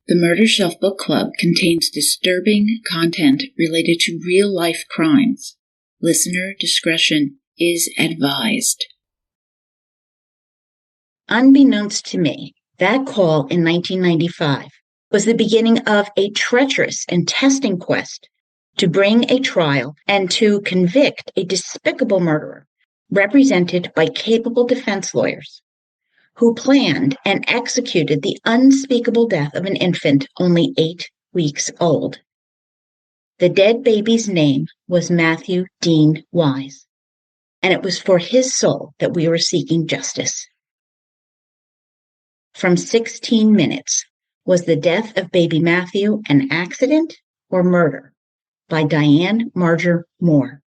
The Murder Shelf Book Club contains disturbing content related to real-life crimes. Listener discretion is advised. Unbeknownst to me, that call in 1995 was the beginning of a treacherous and testing quest to bring a trial and to convict a despicable murderer represented by capable defense lawyers who planned and executed the unspeakable death of an infant only 8 weeks old. The dead baby's name was Matthew Dean Wise, and it was for his soul that we were seeking justice. From 16 Minutes, was the death of baby Matthew an accident or murder? By Diane Marger Moore.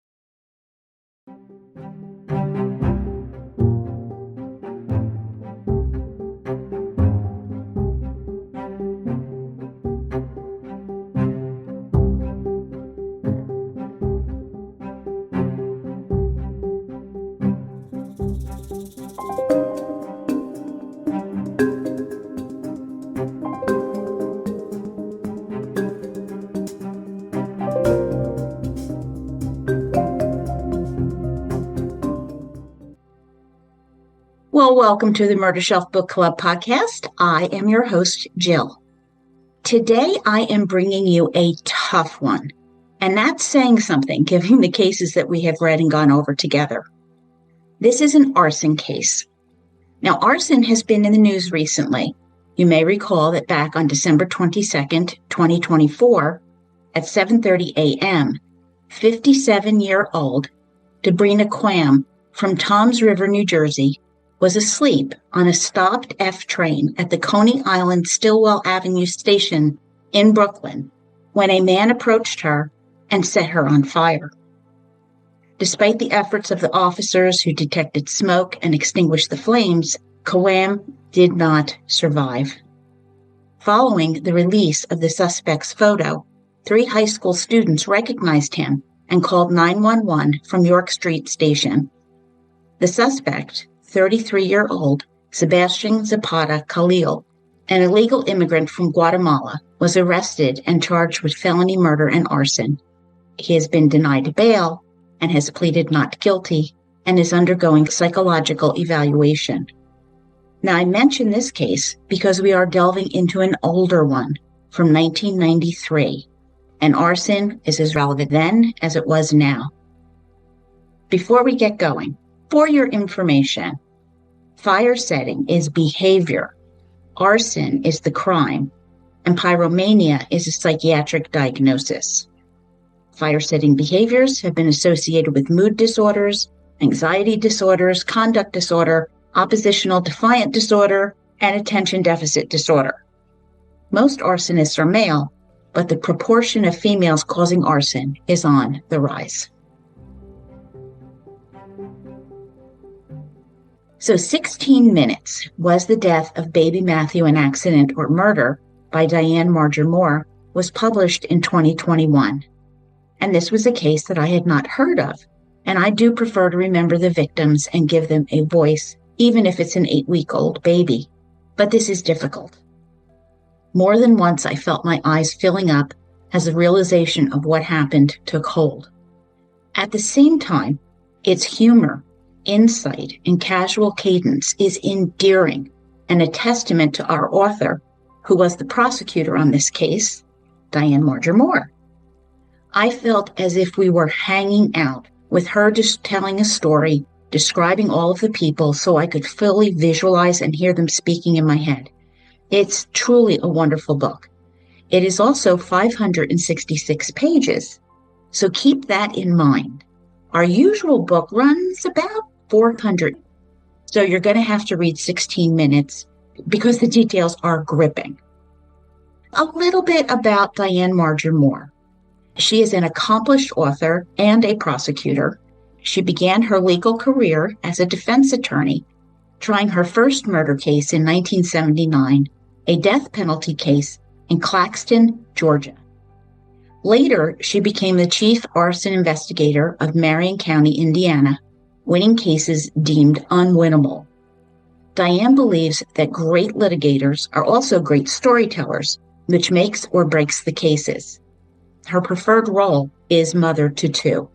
Well, welcome to the Murder Shelf Book Club podcast. I am your host, Jill. Today, I am bringing you a tough one, and that's saying something, given the cases that we have read and gone over together. This is an arson case. Now, arson has been in the news recently. You may recall that back on December 22nd, 2024, at 7:30 a.m., 57-year-old Debrina Quam from Toms River, New Jersey, was asleep on a stopped F train at the Coney Island Stillwell Avenue station in Brooklyn when a man approached her and set her on fire. Despite the efforts of the officers who detected smoke and extinguished the flames, Quam did not survive. Following the release of the suspect's photo, 3 high school students recognized him and called 911 from York Street Station. The suspect, 33-year-old Sebastian Zapata Khalil, an illegal immigrant from Guatemala, was arrested and charged with felony murder and arson. He has been denied bail and has pleaded not guilty and is undergoing psychological evaluation. Now, I mention this case because we are delving into an older one from 1993, and arson is as relevant then as it was now. Before we get going, for your information, fire setting is behavior, arson is the crime, and pyromania is a psychiatric diagnosis. Fire setting behaviors have been associated with mood disorders, anxiety disorders, conduct disorder, oppositional defiant disorder, and attention deficit disorder. Most arsonists are male, but the proportion of females causing arson is on the rise. So 16 Minutes, was the death of baby Matthew an accident or murder? By Diane Marger Moore, was published in 2021. And this was a case that I had not heard of. And I do prefer to remember the victims and give them a voice, even if it's an 8-week-old baby. But this is difficult. More than once, I felt my eyes filling up as the realization of what happened took hold. At the same time, its humor, insight, and casual cadence is endearing and a testament to our author, who was the prosecutor on this case, Diane Marger Moore. I felt as if we were hanging out with her, just telling a story, describing all of the people so I could fully visualize and hear them speaking in my head. It's truly a wonderful book. It is also 566 pages, so keep that in mind. Our usual book runs about 400. So you're going to have to read 16 minutes because the details are gripping. A little bit about Diane Marger Moore. She is an accomplished author and a prosecutor. She began her legal career as a defense attorney, trying her first murder case in 1979, a death penalty case in Claxton, Georgia. Later, she became the chief arson investigator of Marion County, Indiana, winning cases deemed unwinnable. Diane believes that great litigators are also great storytellers, which makes or breaks the cases. Her preferred role is mother to two.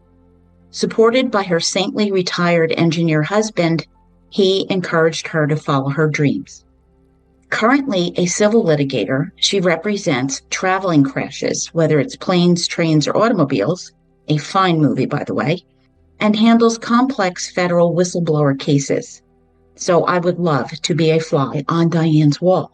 Supported by her saintly retired engineer husband, he encouraged her to follow her dreams. Currently a civil litigator, she represents traveling crashes, whether it's planes, trains, or automobiles, a fine movie, by the way, and handles complex federal whistleblower cases. So I would love to be a fly on Diane's wall.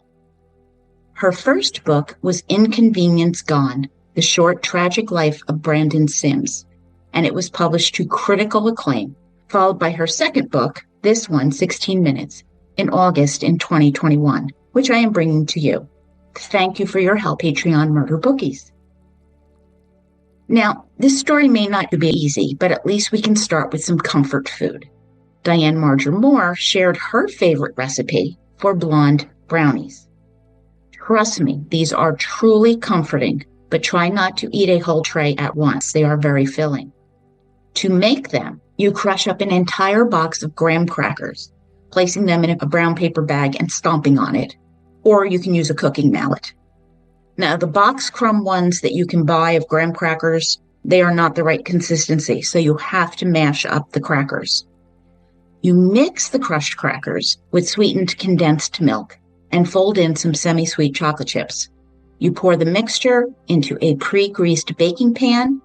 Her first book was Inconvenience Gone, The Short Tragic Life of Brandon Sims, and it was published to critical acclaim, followed by her second book, this one, 16 Minutes, in August in 2021, which I am bringing to you. Thank you for your help, Patreon Murder Bookies. Now, this story may not be easy, but at least we can start with some comfort food. Diane Marger Moore shared her favorite recipe for blonde brownies. Trust me, these are truly comforting, but try not to eat a whole tray at once. They are very filling. To make them, you crush up an entire box of graham crackers, placing them in a brown paper bag and stomping on it, or you can use a cooking mallet. Now, the box crumb ones that you can buy of graham crackers, they are not the right consistency, so you have to mash up the crackers. You mix the crushed crackers with sweetened condensed milk and fold in some semi-sweet chocolate chips. You pour the mixture into a pre-greased baking pan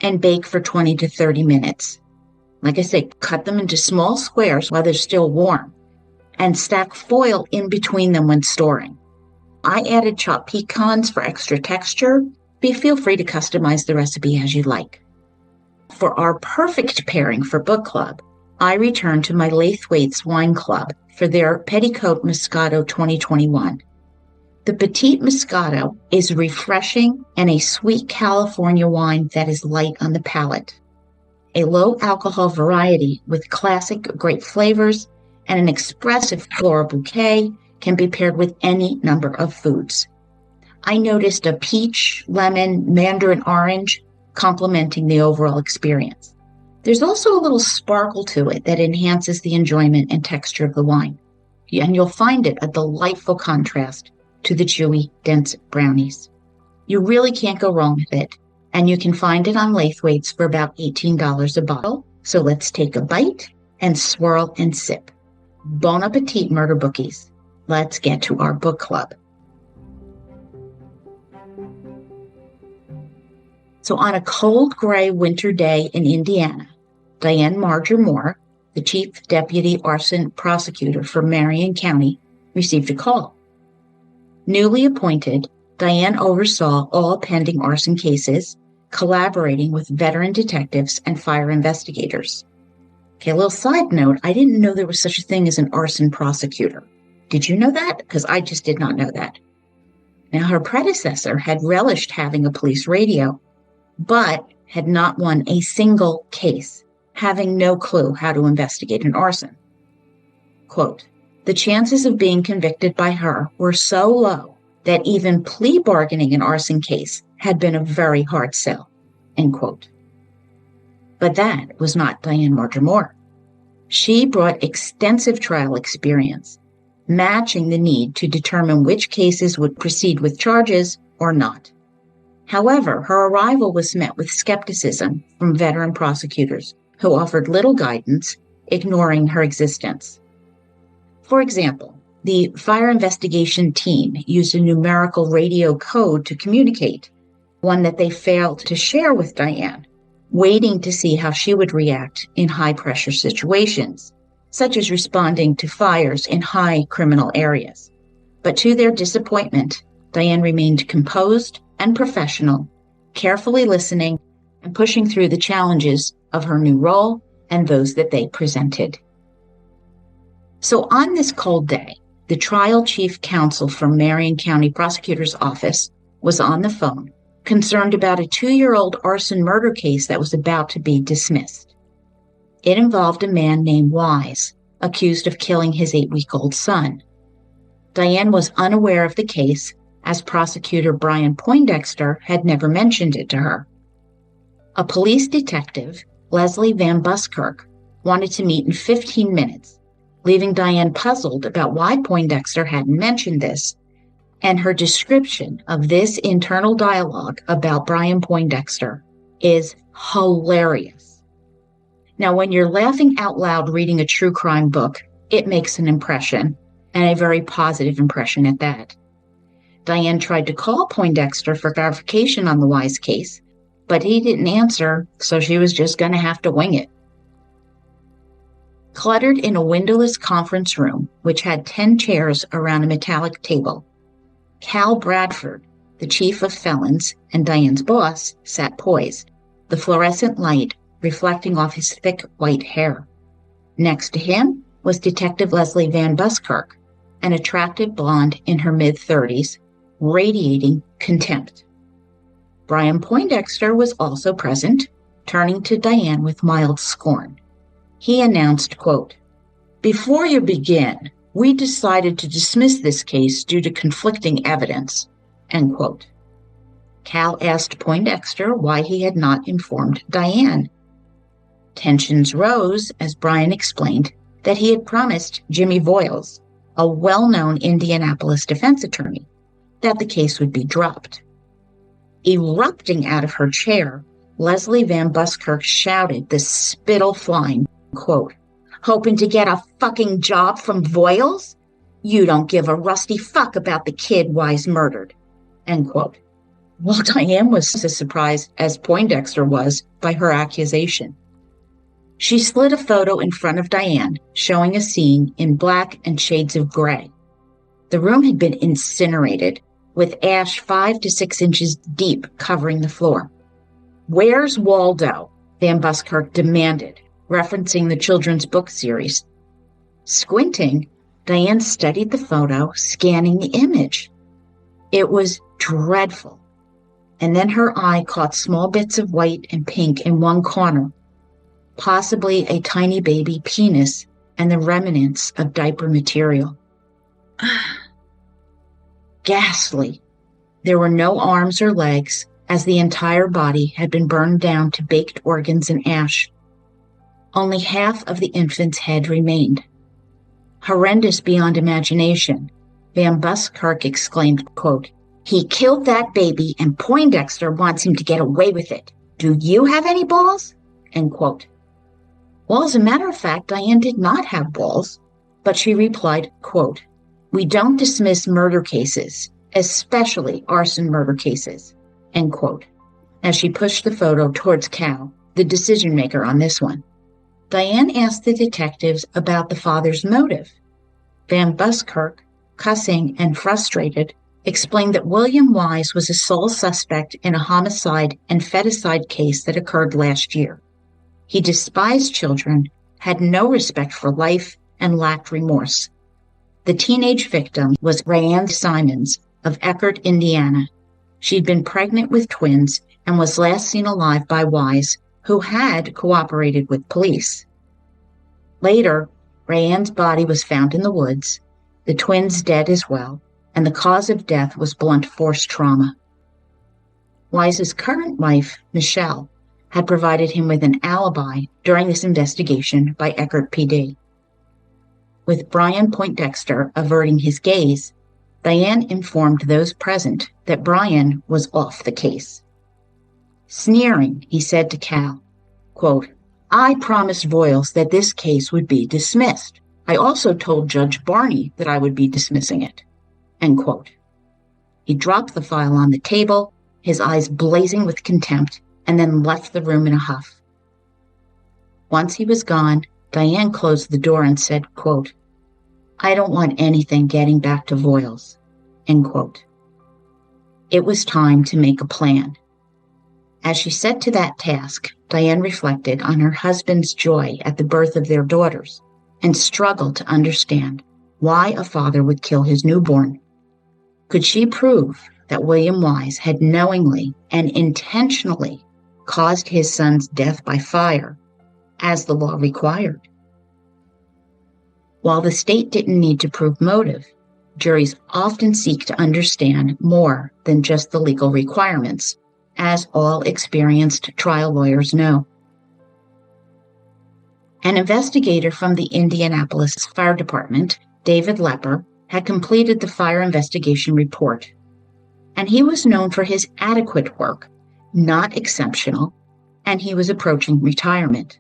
and bake for 20 to 30 minutes. Like I say, cut them into small squares while they're still warm and stack foil in between them when storing. I added chopped pecans for extra texture, but feel free to customize the recipe as you like. For our perfect pairing for book club, I returned to my Laithwaite's Wine Club for their Petticoat Moscato 2021. The Petite Moscato is refreshing and a sweet California wine that is light on the palate. A low alcohol variety with classic grape flavors and an expressive floral bouquet can be paired with any number of foods. I noticed a peach, lemon, mandarin orange complementing the overall experience. There's also a little sparkle to it that enhances the enjoyment and texture of the wine. And you'll find it a delightful contrast to the chewy, dense brownies. You really can't go wrong with it, and you can find it on Laithwaite's for about $18 a bottle. So let's take a bite and swirl and sip. Bon appetit, Murder Bookies. Let's get to our book club. So on a cold, gray winter day in Indiana, Diane Marger Moore, the Chief Deputy Arson Prosecutor for Marion County, received a call. Newly appointed, Diane oversaw all pending arson cases, collaborating with veteran detectives and fire investigators. Okay, a little side note, I didn't know there was such a thing as an arson prosecutor. Did you know that? Because I just did not know that. Now, her predecessor had relished having a police radio, but had not won a single case, having no clue how to investigate an arson. Quote, the chances of being convicted by her were so low that even plea bargaining an arson case had been a very hard sell, end quote. But that was not Diane Marger Moore. She brought extensive trial experience, matching the need to determine which cases would proceed with charges or not. However, her arrival was met with skepticism from veteran prosecutors who offered little guidance, ignoring her existence. For example, the fire investigation team used a numerical radio code to communicate, one that they failed to share with Diane, waiting to see how she would react in high-pressure situations, such as responding to fires in high criminal areas. But to their disappointment, Diane remained composed and professional, carefully listening and pushing through the challenges of her new role and those that they presented. So on this cold day, the trial chief counsel from Marion County Prosecutor's Office was on the phone, concerned about a 2-year-old arson murder case that was about to be dismissed. It involved a man named Wise, accused of killing his 8-week-old son. Diane was unaware of the case, as prosecutor Brian Poindexter had never mentioned it to her. A police detective, Leslie VanBuskirk, wanted to meet in 15 minutes, leaving Diane puzzled about why Poindexter hadn't mentioned this, And her description of this internal dialogue about Brian Poindexter is hilarious. Now, when you're laughing out loud reading a true crime book, it makes an impression, and a very positive impression at that. Diane tried to call Poindexter for clarification on the Wise case, but he didn't answer, so she was just going to have to wing it. Cluttered in a windowless conference room, which had 10 chairs around a metallic table, Cal Bradford, the chief of felons and Diane's boss, sat poised, the fluorescent light reflecting off his thick white hair. Next to him was Detective Leslie VanBuskirk, an attractive blonde in her mid-30s, radiating contempt. Brian Poindexter was also present, turning to Diane with mild scorn. He announced, quote, "Before you begin, we decided to dismiss this case due to conflicting evidence," end quote. Cal asked Poindexter why he had not informed Diane. Tensions rose as Brian explained that he had promised Jimmy Voiles, a well-known Indianapolis defense attorney, that the case would be dropped. Erupting out of her chair, Leslie VanBuskirk shouted, the spittle flying, quote, "Hoping to get a fucking job from Voiles? You don't give a rusty fuck about the kid Wise murdered," end quote. Well, Diane was as surprised as Poindexter was by her accusation. She slid a photo in front of Diane, showing a scene in black and shades of gray. The room had been incinerated, with ash 5 to 6 inches deep covering the floor. "Where's Waldo?" VanBuskirk demanded, referencing the children's book series. Squinting, Diane studied the photo, scanning the image. It was dreadful. And then her eye caught small bits of white and pink in one corner, possibly a tiny baby penis and the remnants of diaper material. Ghastly. There were no arms or legs, as the entire body had been burned down to baked organs and ash. Only half of the infant's head remained. Horrendous beyond imagination, VanBuskirk exclaimed, quote, "He killed that baby and Poindexter wants him to get away with it. Do you have any balls?" End quote. Well, as a matter of fact, Diane did not have balls, but she replied, quote, "We don't dismiss murder cases, especially arson murder cases," end quote, as she pushed the photo towards Cal, the decision maker on this one. Diane asked the detectives about the father's motive. VanBuskirk, cussing and frustrated, explained that William Wise was a sole suspect in a homicide and feticide case that occurred last year. He despised children, had no respect for life, and lacked remorse. The teenage victim was Rayanne Simons of Eckerd, Indiana. She'd been pregnant with twins and was last seen alive by Wise, who had cooperated with police. Later, Rayanne's body was found in the woods, the twins dead as well, and the cause of death was blunt force trauma. Wise's current wife, Michelle, had provided him with an alibi during this investigation by Eckerd PD. With Brian Poindexter averting his gaze, Diane informed those present that Brian was off the case. Sneering, he said to Cal, quote, "I promised Voiles that this case would be dismissed. I also told Judge Barney that I would be dismissing it," end quote. He dropped the file on the table, his eyes blazing with contempt, and then left the room in a huff. Once he was gone, Diane closed the door and said, quote, "I don't want anything getting back to Voiles," end quote. It was time to make a plan. As she set to that task, Diane reflected on her husband's joy at the birth of their daughters and struggled to understand why a father would kill his newborn. Could she prove that William Wise had knowingly and intentionally caused his son's death by fire, as the law required? While the state didn't need to prove motive, juries often seek to understand more than just the legal requirements, as all experienced trial lawyers know. An investigator from the Indianapolis Fire Department, David Lepper, had completed the fire investigation report, and he was known for his adequate work, not exceptional, and he was approaching retirement.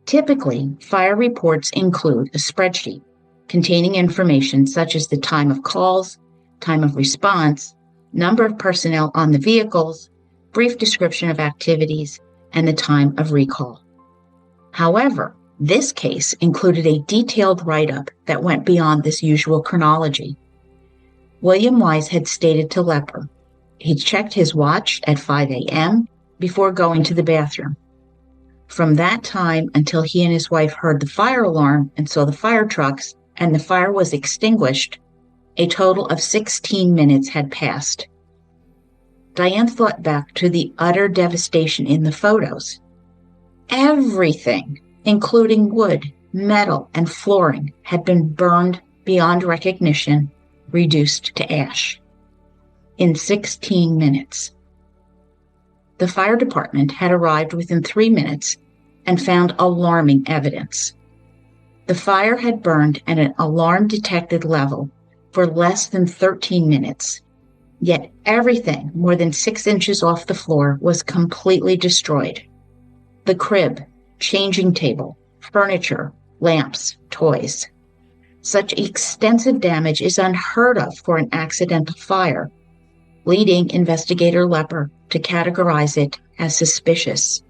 Typically, fire reports include a spreadsheet containing information such as the time of calls, time of response, number of personnel on the vehicles, brief description of activities, and the time of recall. However, this case included a detailed write-up that went beyond this usual chronology. William Wise had stated to Lepper he checked his watch at 5 a.m. before going to the bathroom. From that time until he and his wife heard the fire alarm and saw the fire trucks and the fire was extinguished, a total of 16 minutes had passed. Diane thought back to the utter devastation in the photos. Everything, including wood, metal, and flooring, had been burned beyond recognition, reduced to ash. In 16 minutes. The fire department had arrived within 3 minutes and found alarming evidence. The fire had burned at an alarm-detected level for less than 13 minutes, yet everything more than 6 inches off the floor was completely destroyed. The crib, changing table, furniture, lamps, toys. Such extensive damage is unheard of for an accidental fire, leading investigator Lepper to categorize it as suspicious.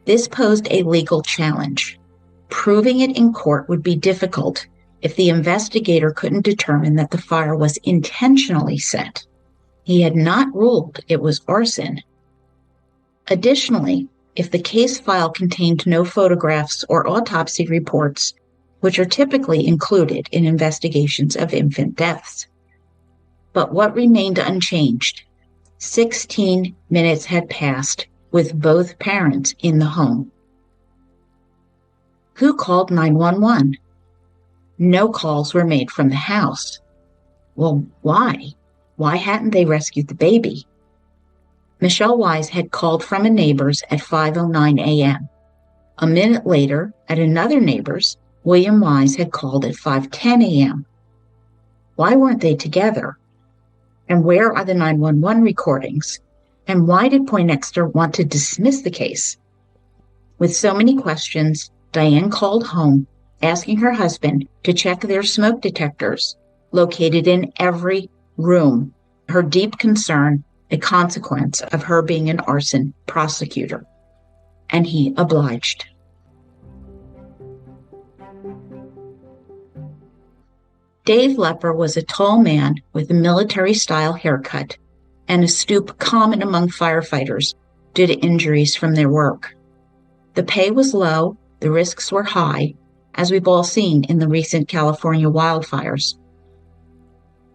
This posed a legal challenge. Proving it in court would be difficult if the investigator couldn't determine that the fire was intentionally set. He had not ruled it was arson. Additionally, if the case file contained no photographs or autopsy reports, which are typically included in investigations of infant deaths. But what remained unchanged? 16 minutes had passed with both parents in the home. Who called 911? No calls were made from the house. Well, why? Why hadn't they rescued the baby? Michelle Wise had called from a neighbor's at 5:09 a.m. A minute later, at another neighbor's, William Wise had called at 5:10 a.m. Why weren't they together? And where are the 911 recordings? And why did Poindexter want to dismiss the case? With so many questions, Diane called home, asking her husband to check their smoke detectors, located in every room, her deep concern a consequence of her being an arson prosecutor. And he obliged. Dave Lepper was a tall man with a military-style haircut and a stoop common among firefighters due to injuries from their work. The pay was low, the risks were high, as we've all seen in the recent California wildfires.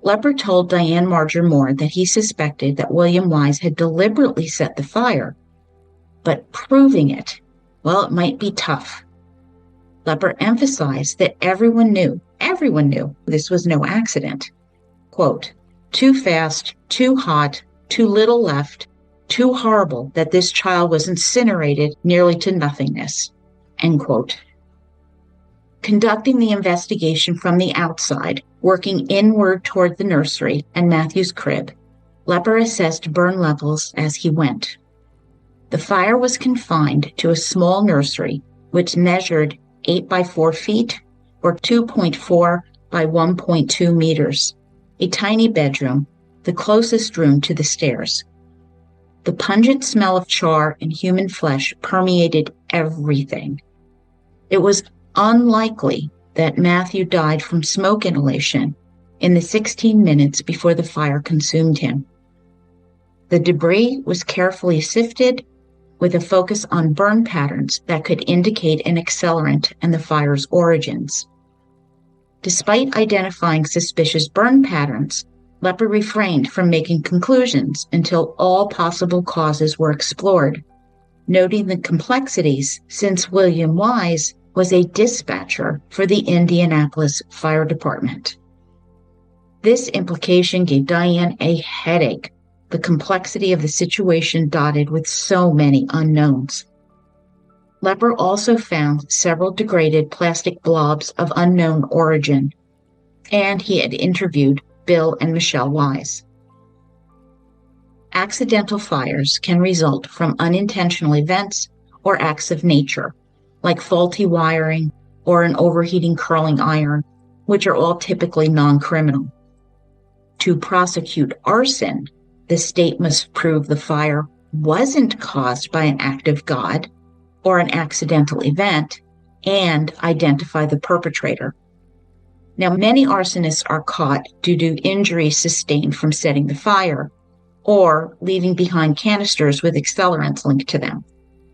Lepper told Diane Marger Moore that he suspected that William Wise had deliberately set the fire, but proving it, well, it might be tough. Lepper emphasized that everyone knew this was no accident. Quote, too fast, too hot, too little left, too horrible that this child was incinerated nearly to nothingness, end quote. Conducting the investigation from the outside, working inward toward the nursery and Matthew's crib, Lepper assessed burn levels as he went. The fire was confined to a small nursery, which measured 8 by 4 feet or 2.4 by 1.2 meters, a tiny bedroom, the closest room to the stairs. The pungent smell of char and human flesh permeated everything. It was unlikely that Matthew died from smoke inhalation in the 16 minutes before the fire consumed him. The debris was carefully sifted with a focus on burn patterns that could indicate an accelerant and the fire's origins. Despite identifying suspicious burn patterns, Lepper refrained from making conclusions until all possible causes were explored, noting the complexities since William Wise was a dispatcher for the Indianapolis Fire Department. This implication gave Diane a headache, the complexity of the situation dotted with so many unknowns. Lepper also found several degraded plastic blobs of unknown origin. and he had interviewed Bill and Michelle Wise. Accidental fires can result from unintentional events or acts of nature, like faulty wiring or an overheating curling iron, which are all typically non-criminal. To prosecute arson, the state must prove the fire wasn't caused by an act of God or an accidental event and identify the perpetrator. Now, many arsonists are caught due to injuries sustained from setting the fire or leaving behind canisters with accelerants linked to them.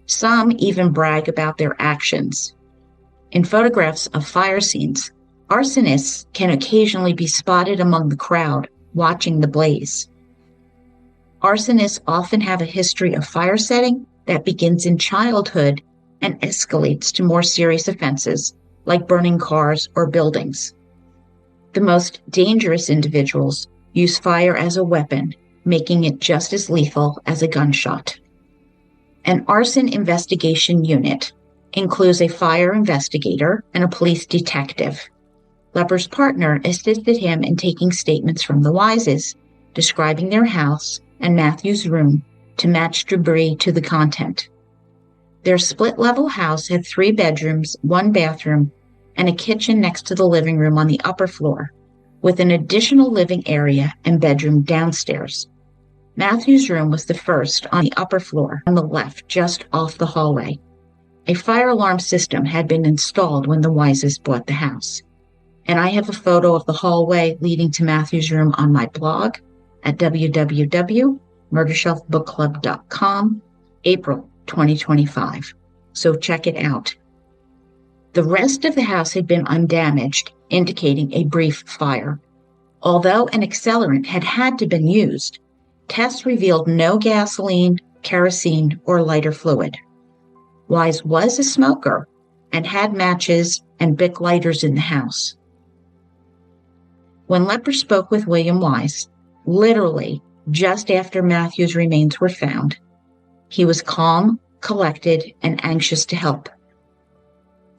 Some even brag about their actions. In photographs of fire scenes, arsonists can occasionally be spotted among the crowd watching the blaze. Arsonists often have a history of fire setting that begins in childhood and escalates to more serious offenses like burning cars or buildings. The most dangerous individuals use fire as a weapon, making it just as lethal as a gunshot. An arson investigation unit includes a fire investigator and a police detective. Lepper's partner assisted him in taking statements from the Wises, describing their house and Matthew's room to match debris to the content. Their split-level house had 3 bedrooms, 1 bathroom, and a kitchen next to the living room on the upper floor, with an additional living area and bedroom downstairs. Matthew's room was the first on the upper floor on the left, just off the hallway. A fire alarm system had been installed when the Wises bought the house. And I have a photo of the hallway leading to Matthew's room on my blog at www.murdershelfbookclub.com, April 2025. So check it out. The rest of the house had been undamaged, indicating a brief fire. Although an accelerant had to been used, tests revealed no gasoline, kerosene, or lighter fluid. Wise was a smoker and had matches and Bic lighters in the house. When Lepper spoke with William Wise, literally just after Matthew's remains were found, he was calm, collected, and anxious to help.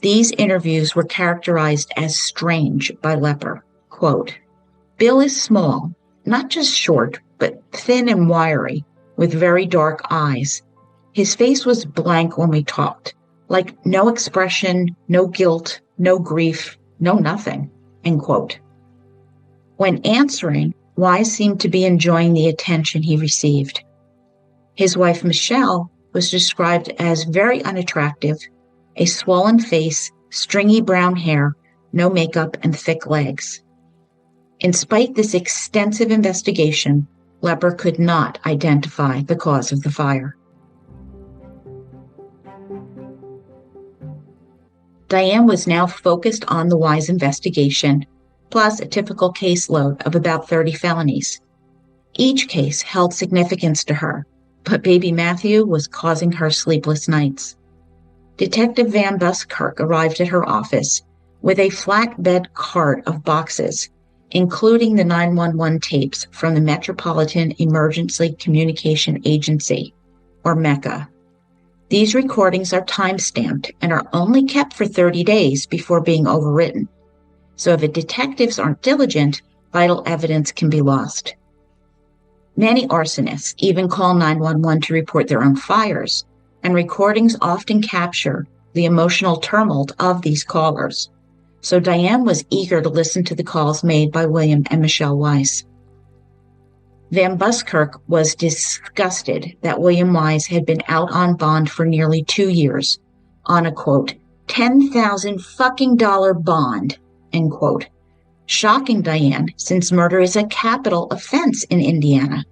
These interviews were characterized as strange by Lepper. Quote, "Bill is small, not just short, but thin and wiry, with very dark eyes. His face was blank when we talked, like no expression, no guilt, no grief, no nothing." End quote. When answering, Wise seemed to be enjoying the attention he received. His wife, Michelle, was described as very unattractive, a swollen face, stringy brown hair, no makeup, and thick legs. In spite this extensive investigation, Lepper could not identify the cause of the fire. Diane was now focused on the Wise investigation, plus a typical caseload of about 30 felonies. Each case held significance to her, but baby Matthew was causing her sleepless nights. Detective VanBuskirk arrived at her office with a flatbed cart of boxes, including the 911 tapes from the Metropolitan Emergency Communication Agency, or MECA. These recordings are time-stamped and are only kept for 30 days before being overwritten. So if detectives aren't diligent, vital evidence can be lost. Many arsonists even call 911 to report their own fires, and recordings often capture the emotional tumult of these callers. So Diane was eager to listen to the calls made by William and Michelle Wise. VanBuskirk was disgusted that William Wise had been out on bond for nearly 2 years on a, quote, $10,000 bond, end quote. Shocking Diane, since murder is a capital offense in Indiana.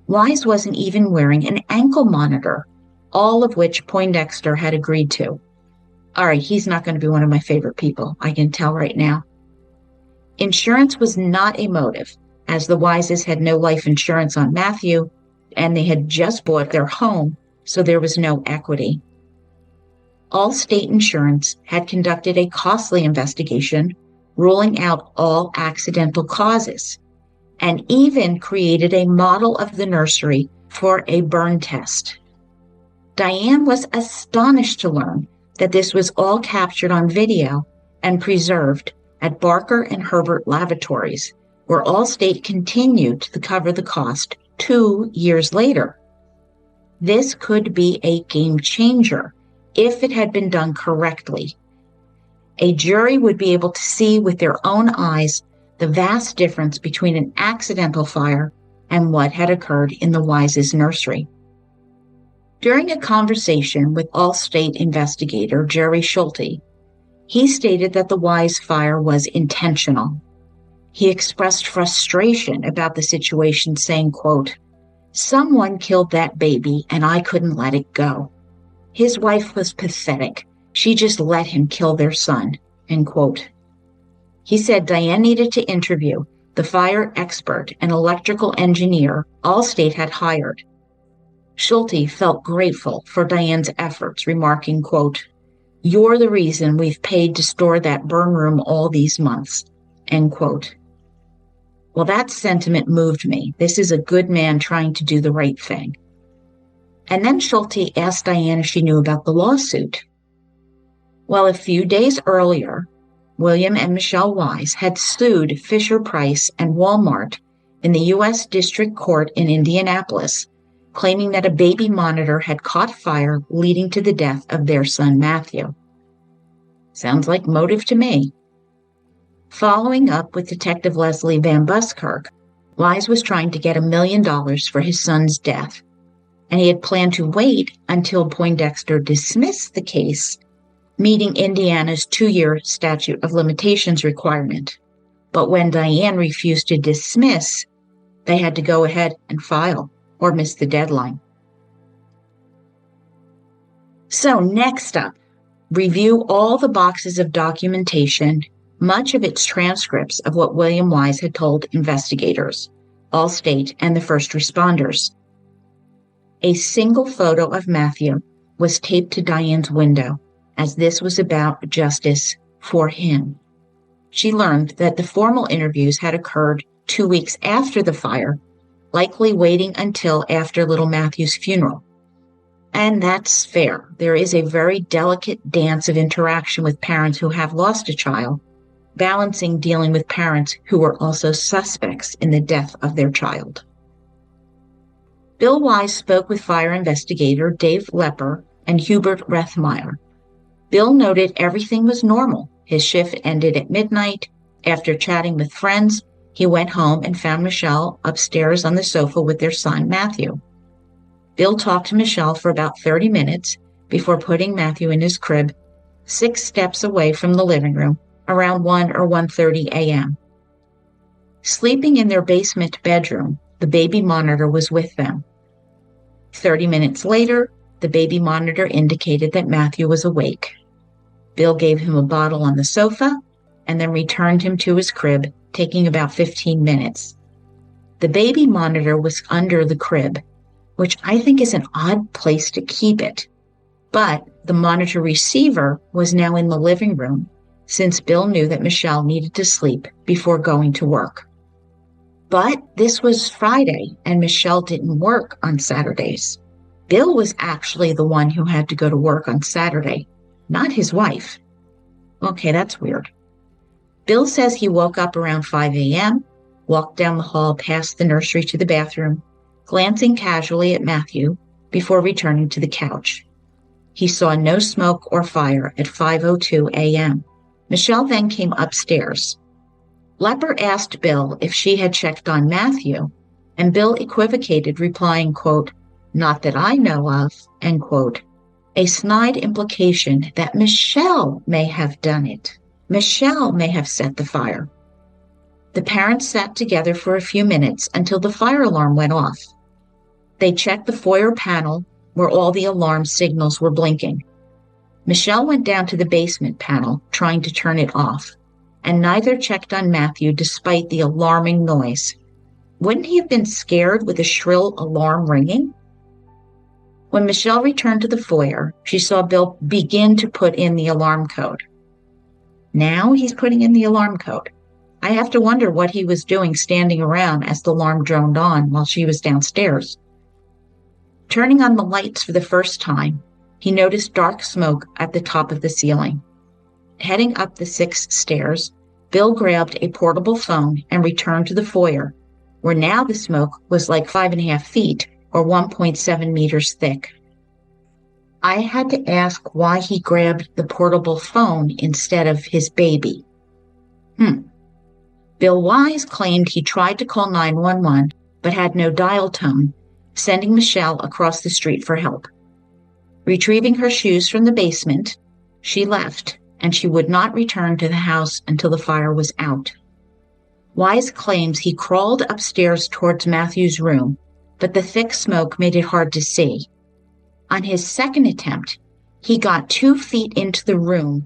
Wise wasn't even wearing an ankle monitor, all of which Poindexter had agreed to. All right, he's not going to be one of my favorite people, I can tell right now. Insurance was not a motive, as the Wises had no life insurance on Matthew, and they had just bought their home, so there was no equity. Allstate Insurance had conducted a costly investigation, ruling out all accidental causes, and even created a model of the nursery for a burn test. Diane was astonished to learn that this was all captured on video and preserved at Barker and Herbert Laboratories, where Allstate continued to cover the cost 2 years later. This could be a game changer if it had been done correctly. A jury would be able to see with their own eyes the vast difference between an accidental fire and what had occurred in the Wise's nursery. During a conversation with Allstate investigator Jerry Schulte, he stated that the Wise fire was intentional. He expressed frustration about the situation, saying, quote, "Someone killed that baby and I couldn't let it go. His wife was pathetic. She just let him kill their son," end quote. He said Diane needed to interview the fire expert and electrical engineer Allstate had hired. Schulte felt grateful for Diane's efforts, remarking, quote, "You're the reason we've paid to store that burn room all these months," end quote. Well, that sentiment moved me. This is a good man trying to do the right thing. And then Schulte asked Diane if she knew about the lawsuit. Well, a few days earlier, William and Michelle Wise had sued Fisher-Price and Walmart in the U.S. District Court in Indianapolis, claiming that a baby monitor had caught fire, leading to the death of their son Matthew. Sounds like motive to me. Following up with Detective Leslie VanBuskirk, Wise was trying to get $1 million for his son's death, and he had planned to wait until Poindexter dismissed the case, meeting Indiana's 2-year statute of limitations requirement. But when Diane refused to dismiss, they had to go ahead and file or miss the deadline. So next up, review all the boxes of documentation, much of its transcripts of what William Wise had told investigators, Allstate, and the first responders. A single photo of Matthew was taped to Diane's window, as this was about justice for him. She learned that the formal interviews had occurred 2 weeks after the fire, likely waiting until after little Matthew's funeral. And that's fair. There is a very delicate dance of interaction with parents who have lost a child, balancing dealing with parents who were also suspects in the death of their child. Bill Wise spoke with fire investigator Dave Lepper and Hubert Rethmeyer. Bill noted everything was normal. His shift ended at midnight. After chatting with friends, he went home and found Michelle upstairs on the sofa with their son, Matthew. Bill talked to Michelle for about 30 minutes before putting Matthew in his crib, 6 steps away from the living room, around 1 or 1:30 a.m. Sleeping in their basement bedroom, the baby monitor was with them. 30 minutes later, the baby monitor indicated that Matthew was awake. Bill gave him a bottle on the sofa and then returned him to his crib, taking about 15 minutes. The baby monitor was under the crib, which I think is an odd place to keep it. But the monitor receiver was now in the living room, since Bill knew that Michelle needed to sleep before going to work. But this was Friday, and Michelle didn't work on Saturdays. Bill was actually the one who had to go to work on Saturday, not his wife. Okay, that's weird. Bill says he woke up around 5 a.m., walked down the hall past the nursery to the bathroom, glancing casually at Matthew before returning to the couch. He saw no smoke or fire at 5:02 a.m. Michelle then came upstairs. Lepper asked Bill if she had checked on Matthew, and Bill equivocated, replying, quote, "Not that I know of," end quote. A snide implication that Michelle may have done it. Michelle may have set the fire. The parents sat together for a few minutes until the fire alarm went off. They checked the foyer panel where all the alarm signals were blinking. Michelle went down to the basement panel, trying to turn it off, and neither checked on Matthew despite the alarming noise. Wouldn't he have been scared with a shrill alarm ringing? When Michelle returned to the foyer, she saw Bill begin to put in the alarm code. Now he's putting in the alarm code. I have to wonder what he was doing standing around as the alarm droned on while she was downstairs. Turning on the lights for the first time, he noticed dark smoke at the top of the ceiling. Heading up the 6 stairs, Bill grabbed a portable phone and returned to the foyer, where now the smoke was like 5.5 feet or 1.7 meters thick. I had to ask why he grabbed the portable phone instead of his baby. Bill Wise claimed he tried to call 911 but had no dial tone, sending Michelle across the street for help. Retrieving her shoes from the basement, she left, and she would not return to the house until the fire was out. Wise claims he crawled upstairs towards Matthew's room, but the thick smoke made it hard to see. On his second attempt, he got 2 feet into the room.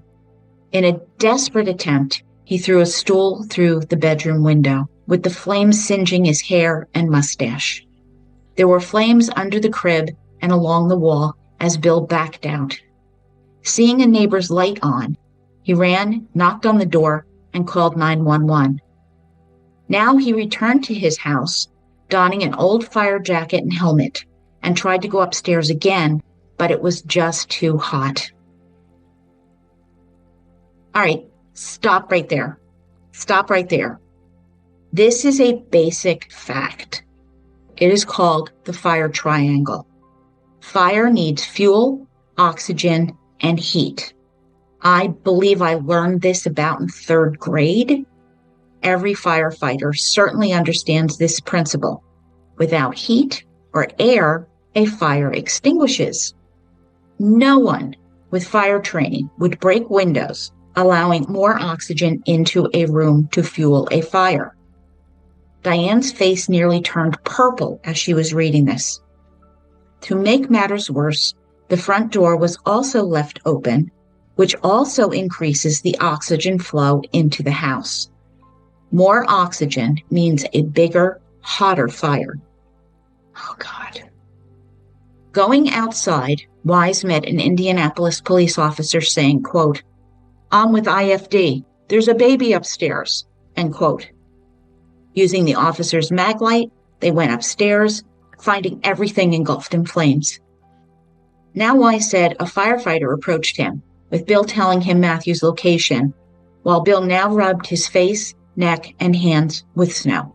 In a desperate attempt, he threw a stool through the bedroom window, with the flames singeing his hair and mustache. There were flames under the crib and along the wall as Bill backed out. Seeing a neighbor's light on, he ran, knocked on the door, and called 911. Now he returned to his house, donning an old fire jacket and helmet, and tried to go upstairs again, but it was just too hot. All right, stop right there. Stop right there. This is a basic fact. It is called the fire triangle. Fire needs fuel, oxygen, and heat. I believe I learned this about in 3rd grade. Every firefighter certainly understands this principle. Without heat or air, a fire extinguishes. No one with fire training would break windows, allowing more oxygen into a room to fuel a fire. Diane's face nearly turned purple as she was reading this. To make matters worse, the front door was also left open, which also increases the oxygen flow into the house. More oxygen means a bigger, hotter fire. Oh, God. Going outside, Wise met an Indianapolis police officer saying, quote, "I'm with IFD. There's a baby upstairs," end quote. Using the officer's mag light, they went upstairs, finding everything engulfed in flames. Now Wise said a firefighter approached him, with Bill telling him Matthew's location, while Bill now rubbed his face, neck, and hands with snow.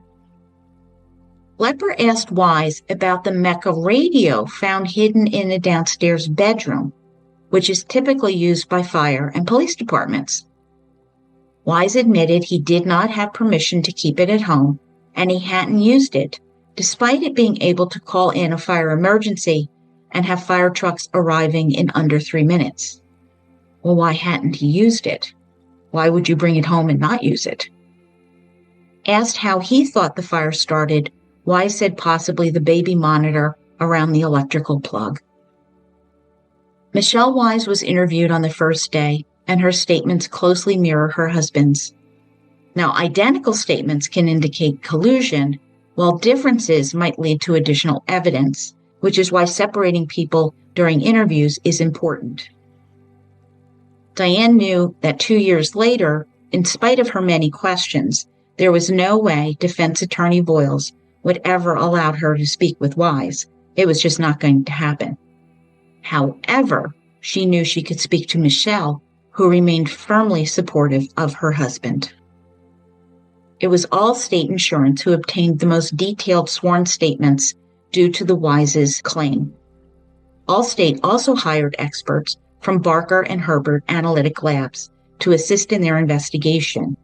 Lepper asked Wise about the Mecca radio found hidden in a downstairs bedroom, which is typically used by fire and police departments. Wise admitted he did not have permission to keep it at home, and he hadn't used it, despite it being able to call in a fire emergency and have fire trucks arriving in under 3 minutes. Well, why hadn't he used it? Why would you bring it home and not use it? Asked how he thought the fire started, Wise said possibly the baby monitor around the electrical plug. Michelle Wise was interviewed on the first day, and her statements closely mirror her husband's. Now, identical statements can indicate collusion, while differences might lead to additional evidence, which is why separating people during interviews is important. Diane knew that 2 years later, in spite of her many questions, there was no way defense attorney Boyles would ever allow her to speak with Wise. It was just not going to happen. However, she knew she could speak to Michelle, who remained firmly supportive of her husband. It was Allstate Insurance who obtained the most detailed sworn statements due to the Wise's claim. Allstate also hired experts from Barker and Herbert Analytic Labs to assist in their investigation.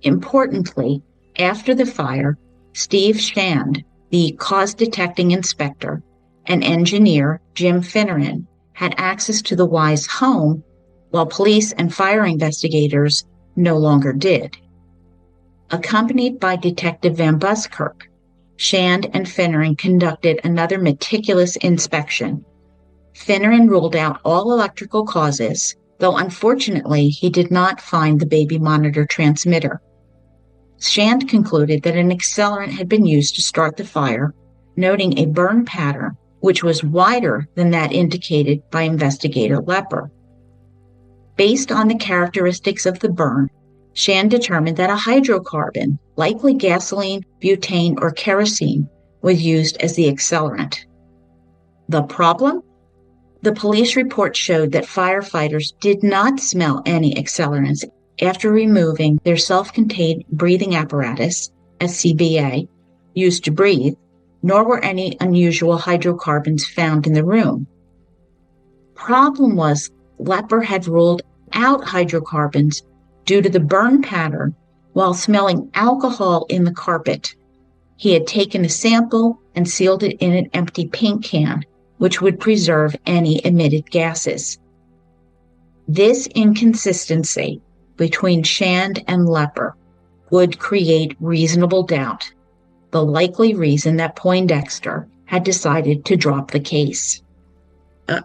Importantly, after the fire, Steve Shand, the cause-detecting inspector, and engineer Jim Finneran had access to the Wise home, while police and fire investigators no longer did. Accompanied by Detective VanBuskirk, Shand and Finneran conducted another meticulous inspection. Finneran ruled out all electrical causes, though unfortunately he did not find the baby monitor transmitter. Shand concluded that an accelerant had been used to start the fire, noting a burn pattern which was wider than that indicated by investigator Lepper. Based on the characteristics of the burn, Shand determined that a hydrocarbon, likely gasoline, butane, or kerosene, was used as the accelerant. The problem? The police report showed that firefighters did not smell any accelerants after removing their self-contained breathing apparatus, SCBA, used to breathe, nor were any unusual hydrocarbons found in the room. Problem was, Lepper had ruled out hydrocarbons due to the burn pattern while smelling alcohol in the carpet. He had taken a sample and sealed it in an empty paint can, which would preserve any emitted gases. This inconsistency between Shand and Lepper would create reasonable doubt, the likely reason that Poindexter had decided to drop the case. A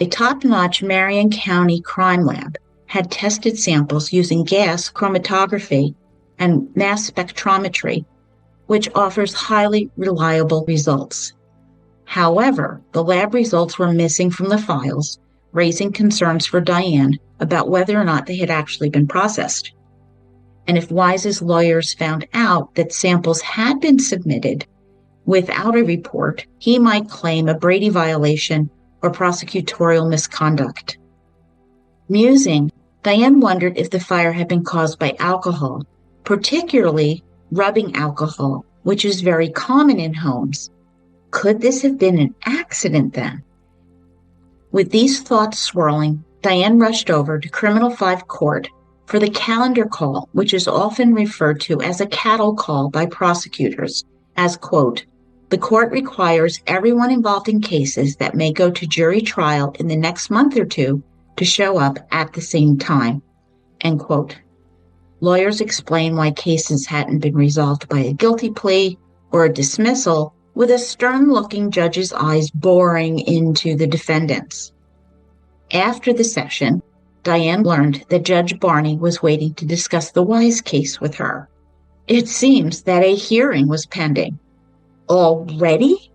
top-notch Marion County crime lab had tested samples using gas chromatography and mass spectrometry, which offers highly reliable results. However, the lab results were missing from the files, raising concerns for Diane about whether or not they had actually been processed. And if Wise's lawyers found out that samples had been submitted without a report, he might claim a Brady violation or prosecutorial misconduct. Musing, Diane wondered if the fire had been caused by alcohol, particularly rubbing alcohol, which is very common in homes. Could this have been an accident then? With these thoughts swirling, Diane rushed over to Criminal 5 Court for the calendar call, which is often referred to as a cattle call by prosecutors, as, quote, the court requires everyone involved in cases that may go to jury trial in the next month or two to show up at the same time, end quote. Lawyers explain why cases hadn't been resolved by a guilty plea or a dismissal, with a stern-looking judge's eyes boring into the defendants. After the session, Diane learned that Judge Barney was waiting to discuss the Wise case with her. It seems that a hearing was pending. Already?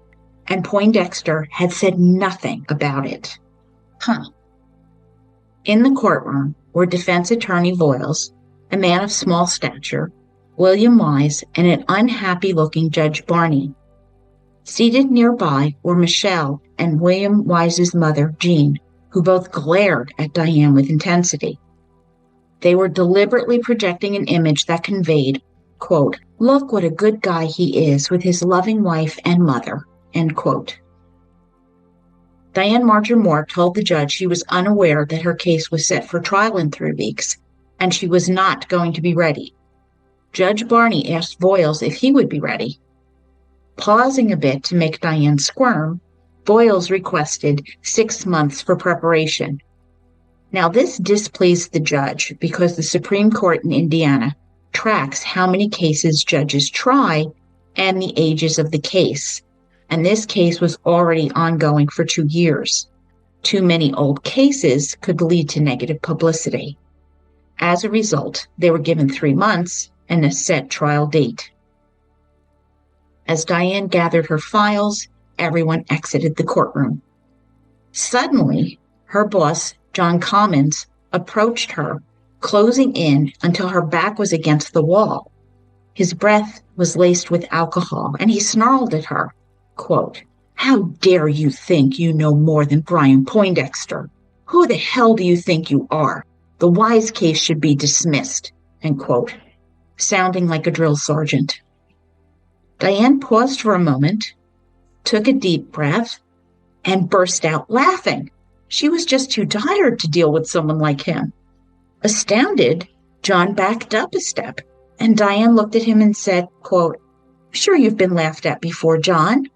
And Poindexter had said nothing about it. In the courtroom were defense attorney Voiles, a man of small stature, William Wise, and an unhappy-looking Judge Barney. Seated nearby were Michelle and William Wise's mother, Jean, who both glared at Diane with intensity. They were deliberately projecting an image that conveyed, quote, look what a good guy he is with his loving wife and mother, end quote. Diane Marger Moore told the judge she was unaware that her case was set for trial in 3 weeks, and she was not going to be ready. Judge Barney asked Voiles if he would be ready. Pausing a bit to make Diane squirm, Voiles requested 6 months for preparation. Now, this displeased the judge because the Supreme Court in Indiana tracks how many cases judges try and the ages of the case, and this case was already ongoing for 2 years. Too many old cases could lead to negative publicity. As a result, they were given 3 months and a set trial date. As Diane gathered her files, everyone exited the courtroom. Suddenly, her boss, John Commons, approached her, closing in until her back was against the wall. His breath was laced with alcohol, and he snarled at her, quote, how dare you think you know more than Brian Poindexter? Who the hell do you think you are? The Wise case should be dismissed, end quote, sounding like a drill sergeant. Diane paused for a moment, took a deep breath, and burst out laughing. She was just too tired to deal with someone like him. Astounded, John backed up a step, and Diane looked at him and said, quote, sure you've been laughed at before, John,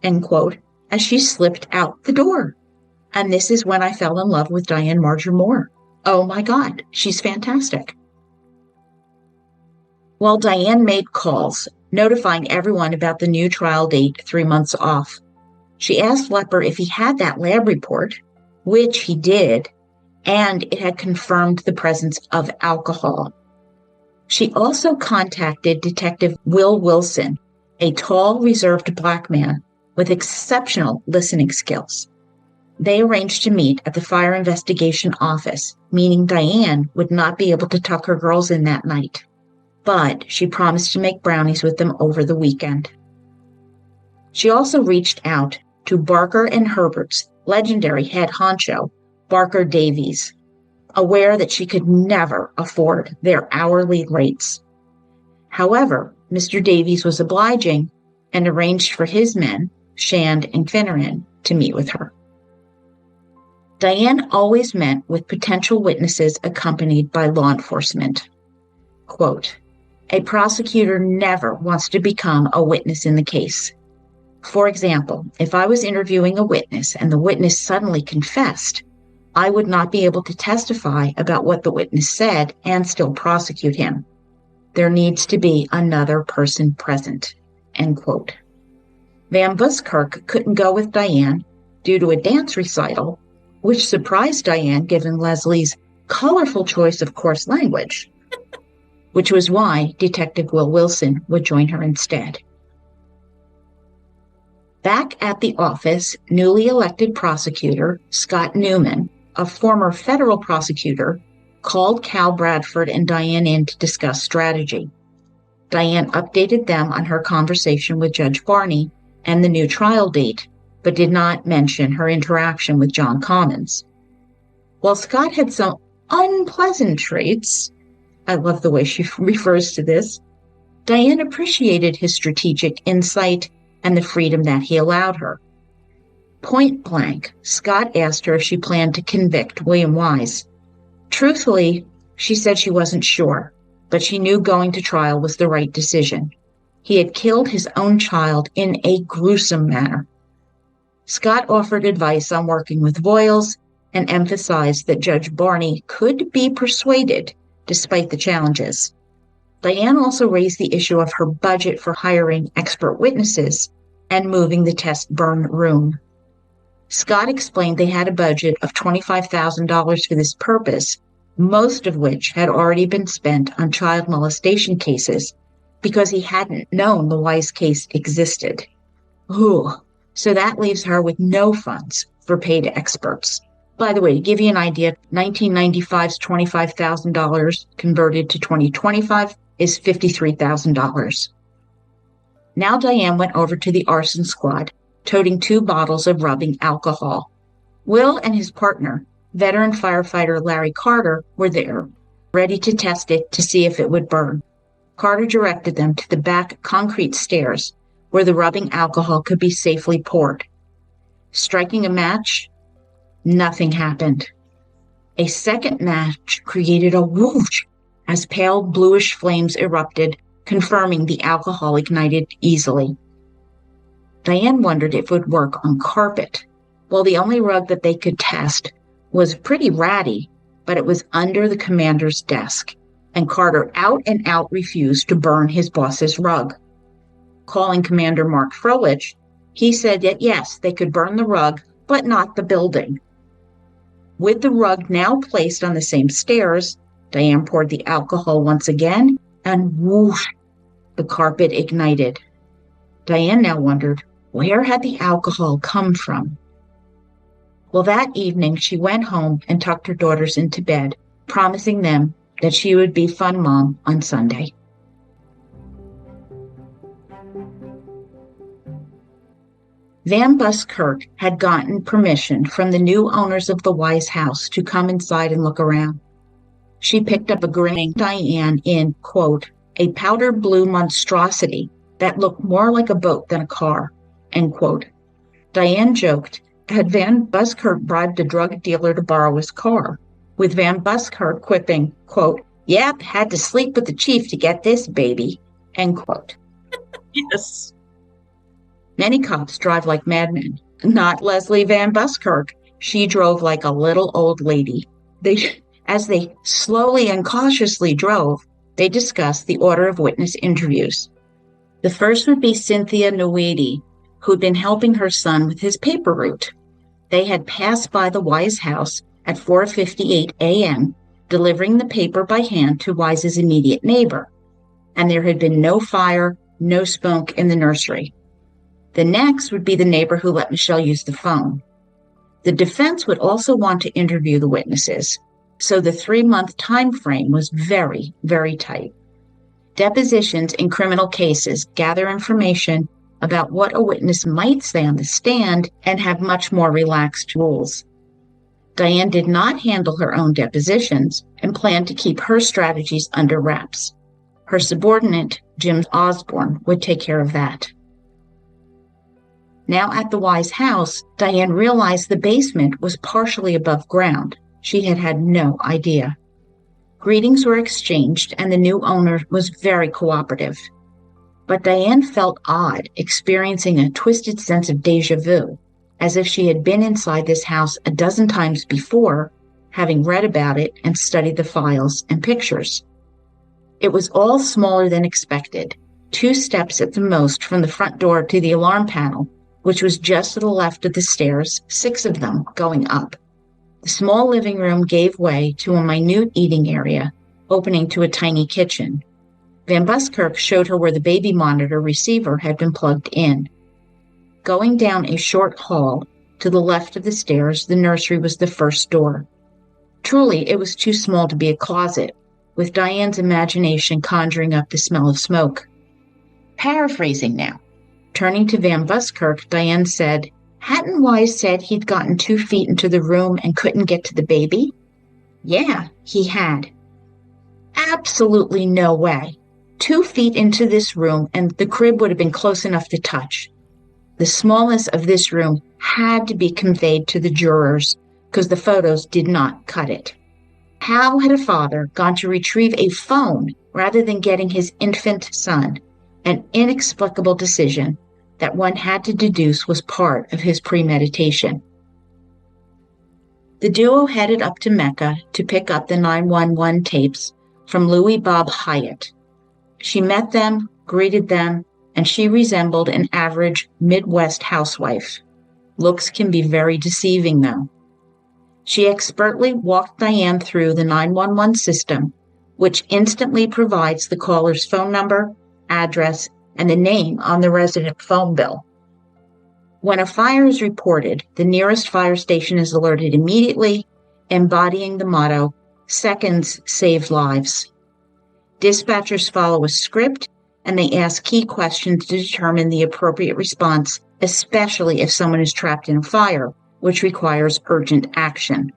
end quote, as she slipped out the door. And this is when I fell in love with Diane Marger Moore. Oh my God, she's fantastic. While Diane made calls, notifying everyone about the new trial date 3 months off, she asked Lepper if he had that lab report, which he did, and it had confirmed the presence of alcohol. She also contacted Detective Will Wilson, a tall, reserved black man with exceptional listening skills. They arranged to meet at the fire investigation office, meaning Diane would not be able to tuck her girls in that night. But she promised to make brownies with them over the weekend. She also reached out to Barker and Herbert's legendary head honcho, Barker Davies. aware that she could never afford their hourly rates. However, Mr. Davies was obliging and arranged for his men, Shand and Finneran, to meet with her. Diane always met with potential witnesses accompanied by law enforcement. Quote, "A prosecutor never wants to become a witness in the case. For example, if I was interviewing a witness and the witness suddenly confessed, I would not be able to testify about what the witness said and still prosecute him. There needs to be another person present." End quote. VanBuskirk couldn't go with Diane due to a dance recital, which surprised Diane given Leslie's colorful choice of coarse language, which was why Detective Will Wilson would join her instead. Back at the office, newly elected prosecutor Scott Newman, a former federal prosecutor, called Cal Bradford and Diane in to discuss strategy. Diane updated them on her conversation with Judge Barney and the new trial date, but did not mention her interaction with John Commons. While Scott had some unpleasant traits, I love the way she refers to this, Diane appreciated his strategic insight and the freedom that he allowed her. Point blank, Scott asked her if she planned to convict William Wise. Truthfully, she said she wasn't sure, but she knew going to trial was the right decision. He had killed his own child in a gruesome manner. Scott offered advice on working with Voiles and emphasized that Judge Barney could be persuaded despite the challenges. Diane also raised the issue of her budget for hiring expert witnesses and moving the test burn room. Scott explained they had a budget of $25,000 for this purpose, most of which had already been spent on child molestation cases because he hadn't known the Wise case existed. Ooh, so that leaves her with no funds for paid experts. By the way, to give you an idea, 1995's $25,000 converted to 2025 is $53,000. Now Diane went over to the arson squad, toting 2 bottles of rubbing alcohol. Will and his partner, veteran firefighter Larry Carter, were there, ready to test it to see if it would burn. Carter directed them to the back concrete stairs where the rubbing alcohol could be safely poured. Striking a match, nothing happened. A second match created a whoosh as pale bluish flames erupted, confirming the alcohol ignited easily. Diane wondered if it would work on carpet. Well, the only rug that they could test was pretty ratty, but it was under the commander's desk, and Carter out and out refused to burn his boss's rug. Calling Commander Mark Froelich, he said that yes, they could burn the rug, but not the building. With the rug now placed on the same stairs, Diane poured the alcohol once again, and whoosh, the carpet ignited. Diane now wondered, where had the alcohol come from? Well, that evening she went home and tucked her daughters into bed, promising them that she would be fun mom on Sunday. VanBuskirk had gotten permission from the new owners of the Wise house to come inside and look around. She picked up a grinning Diane in, quote, a powder blue monstrosity that looked more like a boat than a car, end quote. Diane joked, had VanBuskirk bribed a drug dealer to borrow his car, with VanBuskirk quipping, quote, yep, had to sleep with the chief to get this baby, end quote. Yes. Many cops drive like madmen. Not Leslie VanBuskirk. She drove like a little old lady. As they slowly and cautiously drove, they discussed the order of witness interviews. The first would be Cynthia Nwidi, who'd been helping her son with his paper route. They had passed by the Wise house at 4:58 a.m., delivering the paper by hand to Wise's immediate neighbor, and there had been no fire, no smoke in the nursery. The next would be the neighbor who let Michelle use the phone. The defense would also want to interview the witnesses, so the 3-month time frame was very, very tight. Depositions in criminal cases gather information about what a witness might say on the stand and have much more relaxed rules. Diane did not handle her own depositions and planned to keep her strategies under wraps. Her subordinate, Jim Osborne, would take care of that. Now at the Wise house, Diane realized the basement was partially above ground. She had had no idea. Greetings were exchanged, and the new owner was very cooperative. But Diane felt odd, experiencing a twisted sense of déjà vu, as if she had been inside this house a dozen times before, having read about it and studied the files and pictures. It was all smaller than expected, 2 steps at the most from the front door to the alarm panel, which was just to the left of the stairs, 6 of them going up. The small living room gave way to a minute eating area, opening to a tiny kitchen. VanBuskirk showed her where the baby monitor receiver had been plugged in. Going down a short hall, to the left of the stairs, the nursery was the first door. Truly, it was too small to be a closet, with Diane's imagination conjuring up the smell of smoke. Paraphrasing now. Turning to VanBuskirk, Diane said, "Hadn't Wise said he'd gotten 2 feet into the room and couldn't get to the baby?" "Yeah, he had." "Absolutely no way. 2 feet into this room and the crib would have been close enough to touch." The smallness of this room had to be conveyed to the jurors because the photos did not cut it. How had a father gone to retrieve a phone rather than getting his infant son? An inexplicable decision that one had to deduce was part of his premeditation. The duo headed up to Mecca to pick up the 911 tapes from Louis Bob Hyatt. She met them, greeted them, and she resembled an average Midwest housewife. Looks can be very deceiving, though. She expertly walked Diane through the 911 system, which instantly provides the caller's phone number, address, and the name on the resident phone bill. When a fire is reported, the nearest fire station is alerted immediately, embodying the motto, "Seconds save lives." Dispatchers follow a script, and they ask key questions to determine the appropriate response, especially if someone is trapped in a fire, which requires urgent action.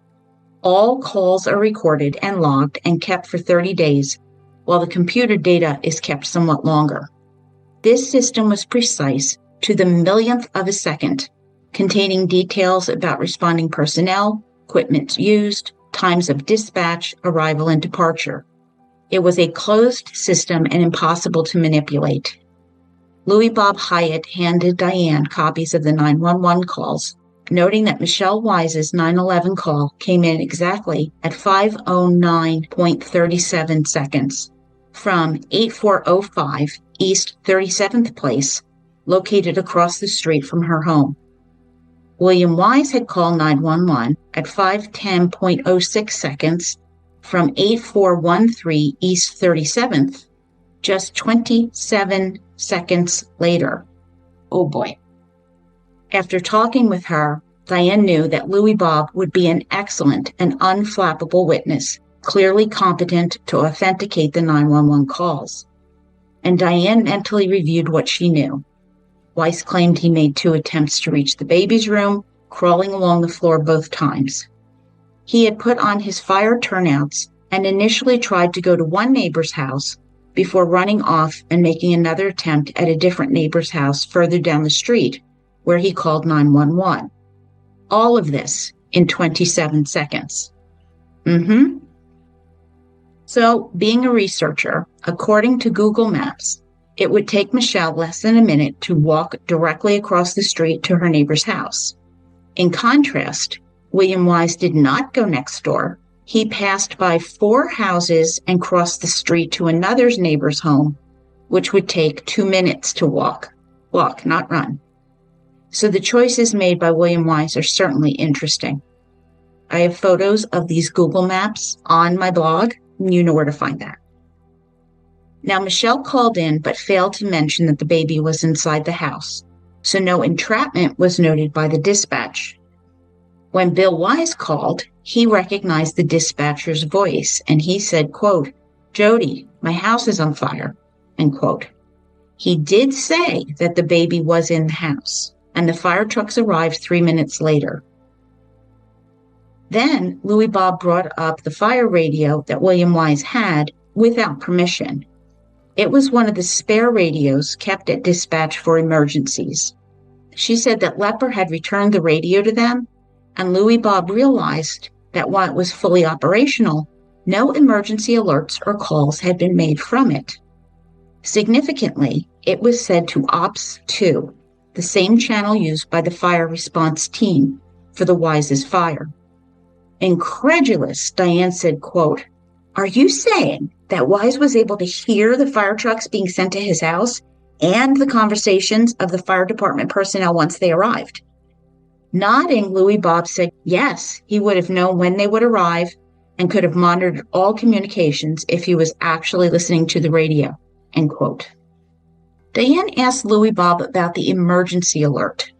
All calls are recorded and logged and kept for 30 days, while the computer data is kept somewhat longer. This system was precise to the millionth of a second, containing details about responding personnel, equipment used, times of dispatch, arrival, and departure. It was a closed system and impossible to manipulate. Louis Bob Hyatt handed Diane copies of the 911 calls, noting that Michelle Wise's 911 call came in exactly at 5:09.37 seconds from 8405 East 37th Place, located across the street from her home. William Wise had called 911 at 5:10.06 seconds from 8413 East 37th, just 27 seconds later. Oh boy. After talking with her, Diane knew that Louis Bob would be an excellent and unflappable witness, clearly competent to authenticate the 911 calls. And Diane mentally reviewed what she knew. Weiss claimed he made 2 attempts to reach the baby's room, crawling along the floor both times. He had put on his fire turnouts and initially tried to go to one neighbor's house before running off and making another attempt at a different neighbor's house further down the street, where he called 911. All of this in 27 seconds. So, being a researcher, according to Google Maps, it would take Michelle less than a minute to walk directly across the street to her neighbor's house. In contrast, William Wise did not go next door. He passed by 4 houses and crossed the street to another neighbor's home, which would take 2 minutes to walk. Walk, not run. So the choices made by William Wise are certainly interesting. I have photos of these Google Maps on my blog. You know where to find that. Now, Michelle called in but failed to mention that the baby was inside the house, so no entrapment was noted by the dispatch. When Bill Wise called, he recognized the dispatcher's voice, and he said, quote, "Jody, my house is on fire," end quote. He did say that the baby was in the house, and the fire trucks arrived 3 minutes later. Then Louis Bob brought up the fire radio that William Wise had without permission. It was one of the spare radios kept at dispatch for emergencies. She said that Lepper had returned the radio to them, and Louis Bob realized that while it was fully operational, no emergency alerts or calls had been made from it. Significantly, it was said to Ops 2, the same channel used by the fire response team for the Wise's fire. Incredulous, Diane said, quote, "Are you saying that Wise was able to hear the fire trucks being sent to his house and the conversations of the fire department personnel once they arrived?" Nodding, Louis Bob said, yes, he would have known when they would arrive and could have monitored all communications if he was actually listening to the radio, end quote. Diane asked Louis Bob about the emergency alert.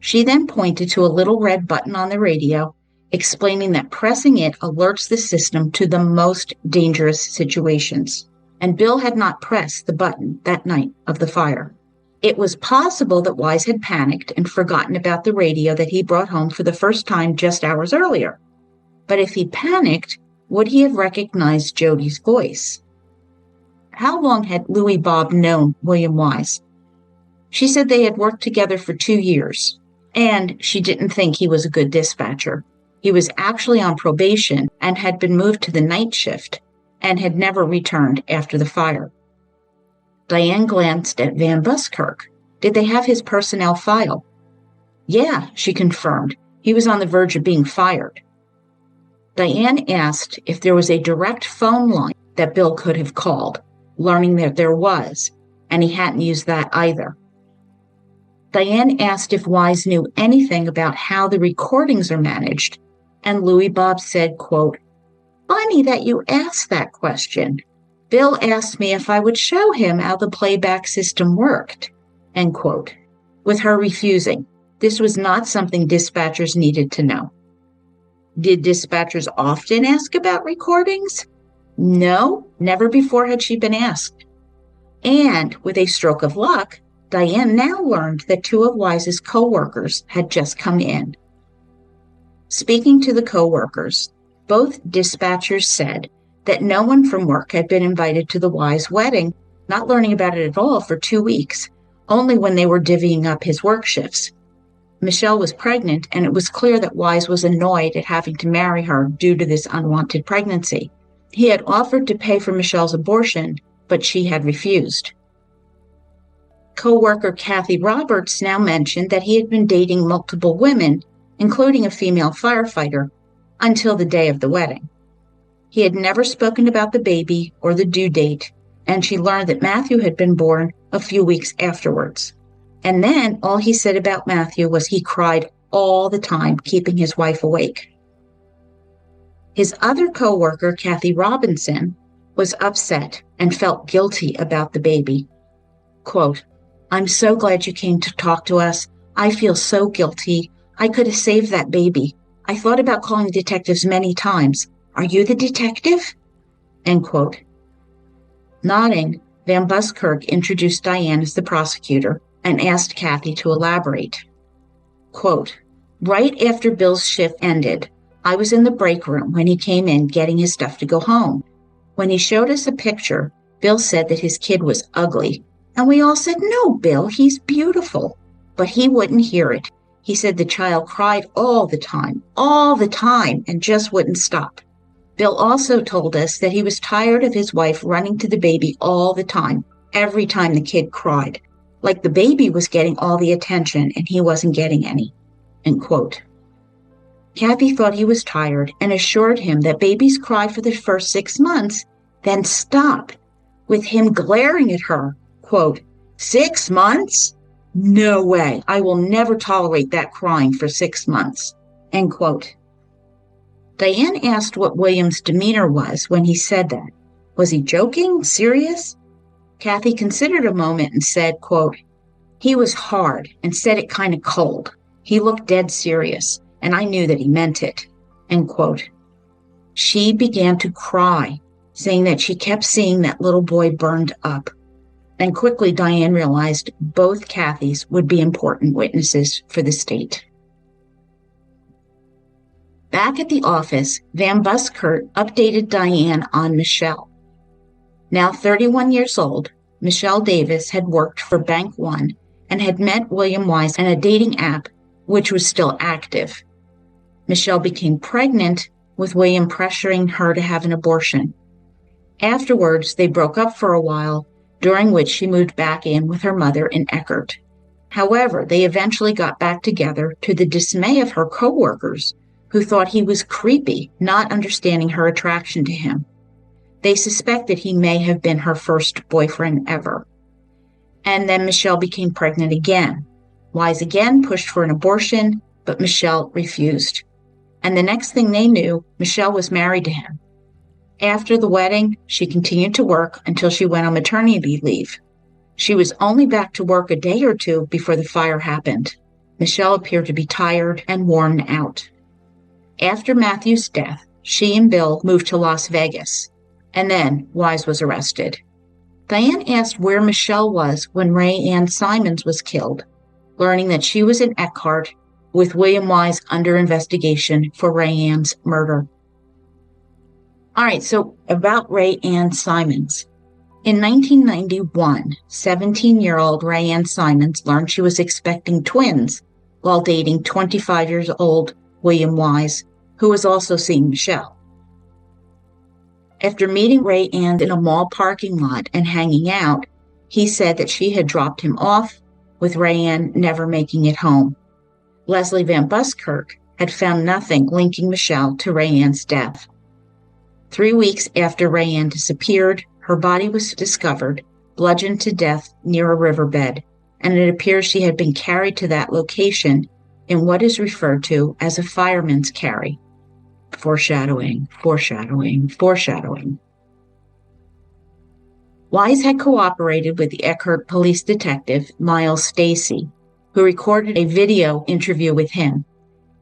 She then pointed to a little red button on the radio, explaining that pressing it alerts the system to the most dangerous situations. And Bill had not pressed the button that night of the fire. It was possible that Wise had panicked and forgotten about the radio that he brought home for the first time just hours earlier. But if he panicked, would he have recognized Jody's voice? How long had Louis Bob known William Wise? She said they had worked together for 2 years, and she didn't think he was a good dispatcher. He was actually on probation and had been moved to the night shift and had never returned after the fire. Diane glanced at VanBuskirk. Did they have his personnel file? Yeah, she confirmed. He was on the verge of being fired. Diane asked if there was a direct phone line that Bill could have called, learning that there was, and he hadn't used that either. Diane asked if Wise knew anything about how the recordings are managed, and Louis Bob said, quote, "Funny that you asked that question. Bill asked me if I would show him how the playback system worked," end quote. With her refusing, this was not something dispatchers needed to know. Did dispatchers often ask about recordings? No, never before had she been asked. And with a stroke of luck, Diane now learned that 2 of Wise's co-workers had just come in. Speaking to the co-workers, both dispatchers said that no one from work had been invited to the Wise wedding, not learning about it at all for 2 weeks, only when they were divvying up his work shifts. Michelle was pregnant, and it was clear that Wise was annoyed at having to marry her due to this unwanted pregnancy. He had offered to pay for Michelle's abortion, but she had refused. Co-worker Kathy Roberts now mentioned that he had been dating multiple women, including a female firefighter, until the day of the wedding. He had never spoken about the baby or the due date, and she learned that Matthew had been born a few weeks afterwards. And then all he said about Matthew was he cried all the time, keeping his wife awake. His other co-worker, Kathy Robinson, was upset and felt guilty about the baby. Quote, "I'm so glad you came to talk to us. I feel so guilty. I could have saved that baby. I thought about calling detectives many times. Are you the detective?" End quote. Nodding, VanBuskirk introduced Diane as the prosecutor and asked Kathy to elaborate. Quote, "Right after Bill's shift ended, I was in the break room when he came in getting his stuff to go home. When he showed us a picture, Bill said that his kid was ugly. And we all said, 'No, Bill, he's beautiful.' But he wouldn't hear it. He said the child cried all the time, and just wouldn't stop. Bill also told us that he was tired of his wife running to the baby all the time, every time the kid cried, like the baby was getting all the attention and he wasn't getting any." End quote. Kathy thought he was tired and assured him that babies cry for the first 6 months, then stop, with him glaring at her, quote, "6 months? No way. I will never tolerate that crying for 6 months." End quote. Diane asked what William's demeanor was when he said that. Was he joking? Serious? Kathy considered a moment and said, quote, "He was hard and said it kind of cold. He looked dead serious, and I knew that he meant it." End quote. She began to cry, saying that she kept seeing that little boy burned up. And quickly Diane realized both Kathys would be important witnesses for the state. Back at the office, VanBuskirk updated Diane on Michelle. Now 31 years old, Michelle Davis had worked for Bank One and had met William Wise on a dating app which was still active. Michelle became pregnant, with William pressuring her to have an abortion. Afterwards, they broke up for a while, during which she moved back in with her mother in Eckerd. However, they eventually got back together to the dismay of her coworkers, who thought he was creepy, not understanding her attraction to him. They suspected he may have been her first boyfriend ever. And then Michelle became pregnant again. Wise again pushed for an abortion, but Michelle refused. And the next thing they knew, Michelle was married to him. After the wedding, she continued to work until she went on maternity leave. She was only back to work a day or two before the fire happened. Michelle appeared to be tired and worn out. After Matthew's death, she and Bill moved to Las Vegas, and then Wise was arrested. Diane asked where Michelle was when Ray Ann Simons was killed, learning that she was in Eckerd with William Wise under investigation for Ray Ann's murder. All right, so about Ray Ann Simons. In 1991, 17-year-old Ray Ann Simons learned she was expecting twins while dating 25 years old William Wise, who was also seeing Michelle. After meeting Ray Ann in a mall parking lot and hanging out, he said that she had dropped him off, with Ray Ann never making it home. Leslie VanBuskirk had found nothing linking Michelle to Ray Ann's death. 3 weeks after Ray Ann disappeared, her body was discovered, bludgeoned to death near a riverbed, and it appears she had been carried to that location in what is referred to as a fireman's carry. Foreshadowing, foreshadowing, foreshadowing. Wise had cooperated with the Eckerd police detective, Miles Stacy, who recorded a video interview with him.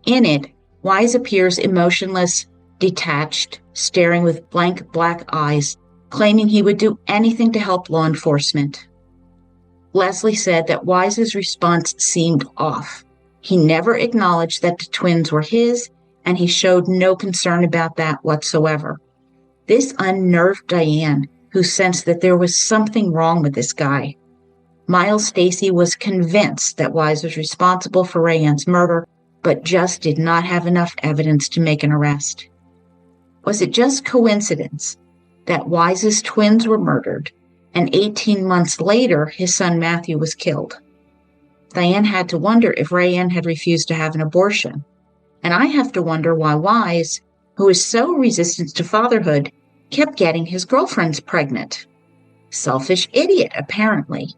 In it, Wise appears emotionless, detached, staring with blank black eyes, claiming he would do anything to help law enforcement. Leslie said that Wise's response seemed off. He never acknowledged that the twins were his, and he showed no concern about that whatsoever. This unnerved Diane, who sensed that there was something wrong with this guy. Miles Stacy was convinced that Wise was responsible for Ray Ann's murder, but just did not have enough evidence to make an arrest. Was it just coincidence that Wise's twins were murdered, and 18 months later his son Matthew was killed? Diane had to wonder if Ray Ann had refused to have an abortion. And I have to wonder why Wise, who is so resistant to fatherhood, kept getting his girlfriends pregnant. Selfish idiot, apparently.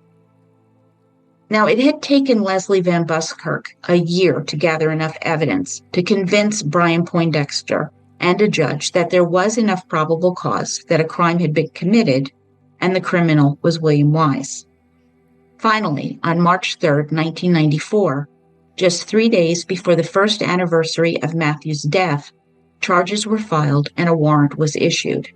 Now, it had taken Leslie VanBuskirk a year to gather enough evidence to convince Brian Poindexter and a judge that there was enough probable cause that a crime had been committed and the criminal was William Wise. Finally, on March 3, 1994, just 3 days before the first anniversary of Matthew's death, charges were filed and a warrant was issued.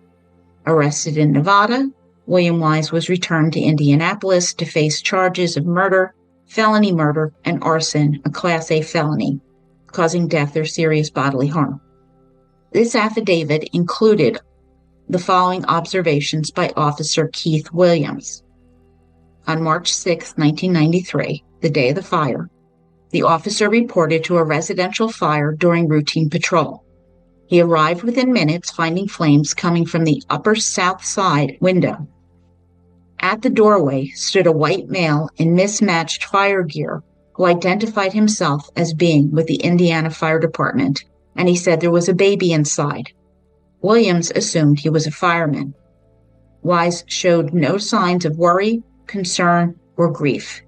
Arrested in Nevada, William Wise was returned to Indianapolis to face charges of murder, felony murder, and arson, a Class A felony, causing death or serious bodily harm. This affidavit included the following observations by Officer Keith Williams. On March 6, 1993, the day of the fire, the officer reported to a residential fire during routine patrol. He arrived within minutes, finding flames coming from the upper south side window. At the doorway stood a white male in mismatched fire gear who identified himself as being with the Indiana Fire Department, and he said there was a baby inside. Williams assumed he was a fireman. Wise showed no signs of worry, concern, or grief.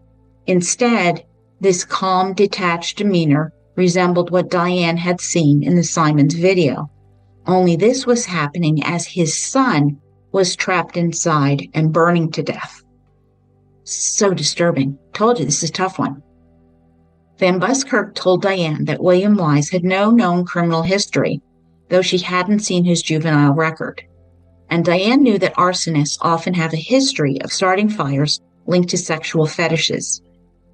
Instead, this calm, detached demeanor resembled what Diane had seen in the Simons video. Only this was happening as his son was trapped inside and burning to death. So disturbing. Told you this is a tough one. VanBuskirk told Diane that William Wise had no known criminal history, though she hadn't seen his juvenile record. And Diane knew that arsonists often have a history of starting fires linked to sexual fetishes.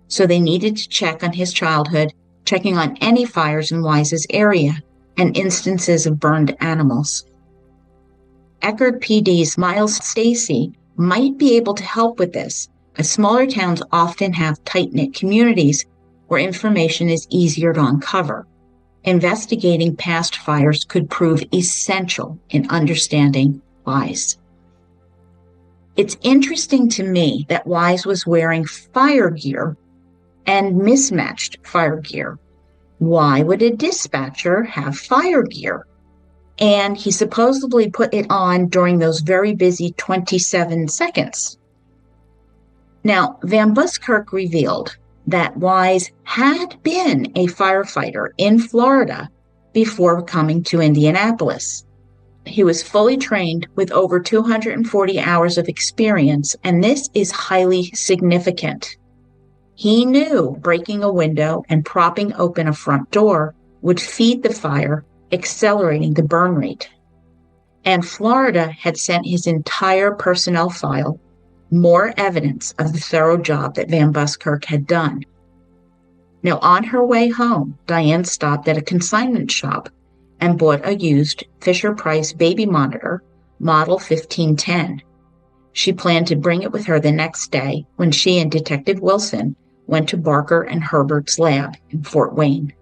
So they needed to check on his childhood, checking on any fires in Wise's area, and instances of burned animals. Eckerd PD's Miles Stacy might be able to help with this, as smaller towns often have tight-knit communities where information is easier to uncover. Investigating past fires could prove essential in understanding Wise. It's interesting to me that Wise was wearing fire gear and mismatched fire gear. Why would a dispatcher have fire gear? And he supposedly put it on during those very busy 27 seconds. Now, VanBuskirk revealed that Wise had been a firefighter in Florida before coming to Indianapolis. He was fully trained with over 240 hours of experience, and this is highly significant. He knew breaking a window and propping open a front door would feed the fire, accelerating the burn rate. And Florida had sent his entire personnel file, more evidence of the thorough job that VanBuskirk had done. Now, on her way home, Diane stopped at a consignment shop and bought a used Fisher-Price baby monitor, model 1510. She planned to bring it with her the next day when she and Detective Wilson went to Barker and Herbert's lab in Fort Wayne.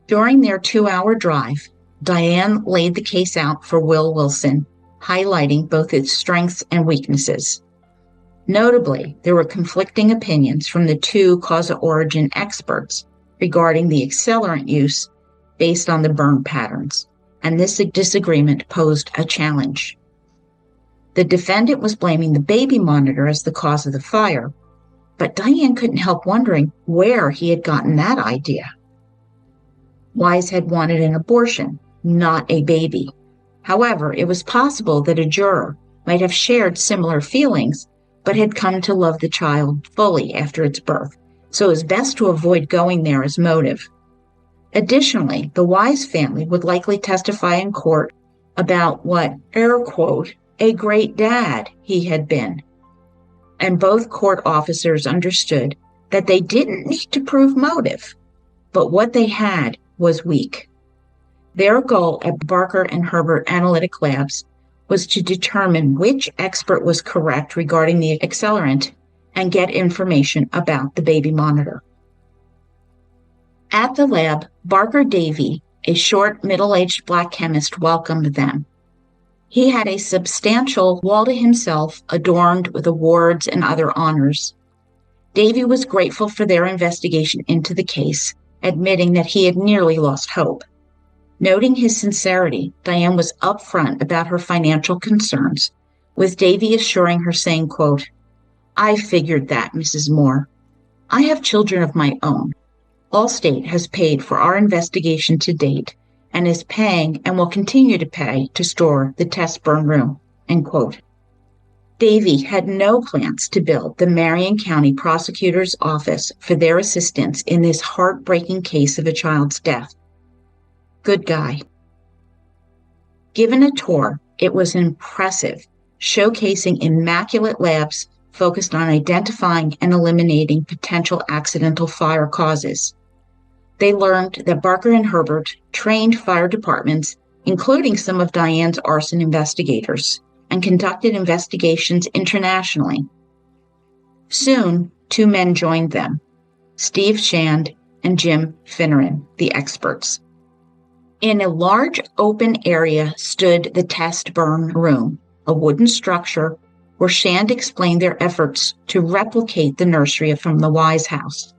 During their 2-hour drive, Diane laid the case out for Will Wilson, highlighting both its strengths and weaknesses. Notably, there were conflicting opinions from the two cause-of-origin experts regarding the accelerant use based on the burn patterns, and this disagreement posed a challenge. The defendant was blaming the baby monitor as the cause of the fire, but Diane couldn't help wondering where he had gotten that idea. Wise had wanted an abortion, not a baby. However, it was possible that a juror might have shared similar feelings, but had come to love the child fully after its birth, so it was best to avoid going there as motive. Additionally, the Wise family would likely testify in court about what, air quote, a great dad he had been. And both court officers understood that they didn't need to prove motive, but what they had was weak. Their goal at Barker and Herbert Analytic Labs was to determine which expert was correct regarding the accelerant and get information about the baby monitor. At the lab, Barker Davy, a short, middle-aged black chemist, welcomed them. He had a substantial wall to himself adorned with awards and other honors. Davy was grateful for their investigation into the case, admitting that he had nearly lost hope. Noting his sincerity, Diane was upfront about her financial concerns, with Davy assuring her, saying, quote, "I figured that, Mrs. Moore. I have children of my own. Allstate has paid for our investigation to date and is paying and will continue to pay to store the test burn room," end quote. Davy had no plans to bill the Marion County Prosecutor's Office for their assistance in this heartbreaking case of a child's death. Good guy. Given a tour, it was impressive, showcasing immaculate labs focused on identifying and eliminating potential accidental fire causes. They learned that Barker and Herbert trained fire departments, including some of Diane's arson investigators, and conducted investigations internationally. Soon, two men joined them, Steve Shand and Jim Finneran, the experts. In a large open area stood the test burn room, a wooden structure where Shand explained their efforts to replicate the nursery from the Wise house.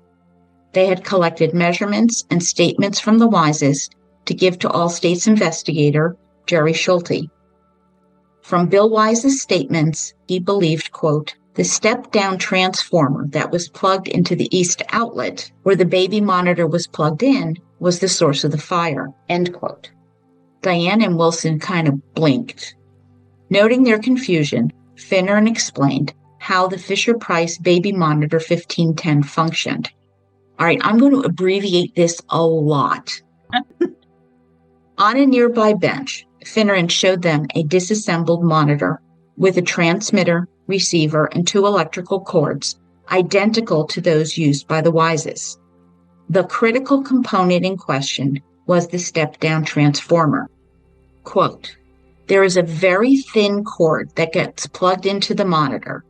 They had collected measurements and statements from the Wises to give to Allstate's investigator, Jerry Schulte. From Bill Wise's statements, he believed, quote, the step-down transformer that was plugged into the east outlet, where the baby monitor was plugged in, was the source of the fire, end quote. Diane and Wilson kind of blinked. Noting their confusion, Finneran explained how the Fisher-Price baby monitor 1510 functioned. All right, I'm going to abbreviate this a lot. On a nearby bench, Finneran showed them a disassembled monitor with a transmitter, receiver, and two electrical cords identical to those used by the Wises. The critical component in question was the step-down transformer. Quote, "There is a very thin cord that gets plugged into the monitor,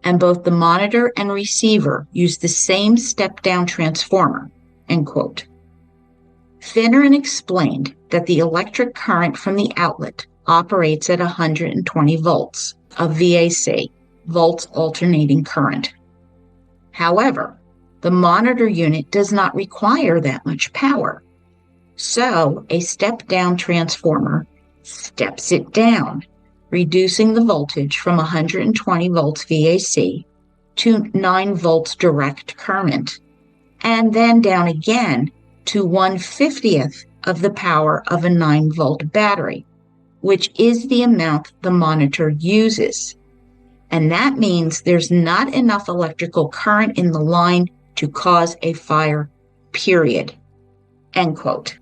and both the monitor and receiver use the same step-down transformer," end quote. Finneran explained that the electric current from the outlet operates at 120 volts, a VAC, volts alternating current. However, the monitor unit does not require that much power. So a step-down transformer steps it down, reducing the voltage from 120 volts VAC to 9 volts direct current, and then down again to 1/50th of the power of a 9-volt battery, which is the amount the monitor uses. And that means there's not enough electrical current in the line to cause a fire, period. End quote.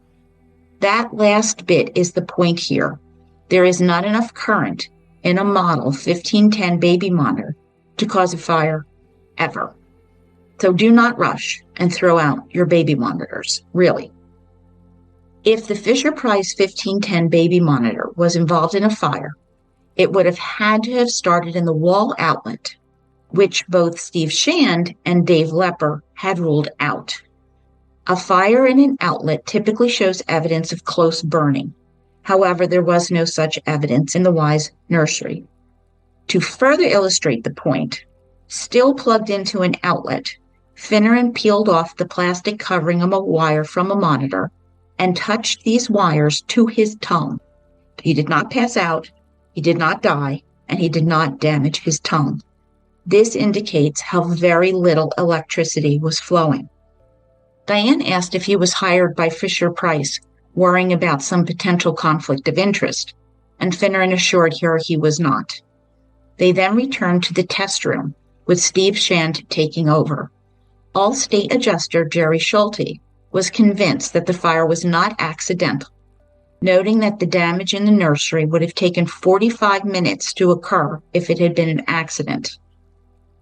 That last bit is the point here. There is not enough current in a model 1510 baby monitor to cause a fire ever. So do not rush and throw out your baby monitors, really. If the Fisher-Price 1510 baby monitor was involved in a fire, it would have had to have started in the wall outlet, which both Steve Shand and Dave Lepper had ruled out. A fire in an outlet typically shows evidence of close burning. However, there was no such evidence in the Wise nursery. To further illustrate the point, still plugged into an outlet, Finneran peeled off the plastic covering of a wire from a monitor and touched these wires to his tongue. He did not pass out, he did not die, and he did not damage his tongue. This indicates how very little electricity was flowing. Diane asked if he was hired by Fisher-Price, worrying about some potential conflict of interest, and Finneran assured her he was not. They then returned to the test room, with Steve Shand taking over. All-State Adjuster Jerry Schulte was convinced that the fire was not accidental, noting that the damage in the nursery would have taken 45 minutes to occur if it had been an accident.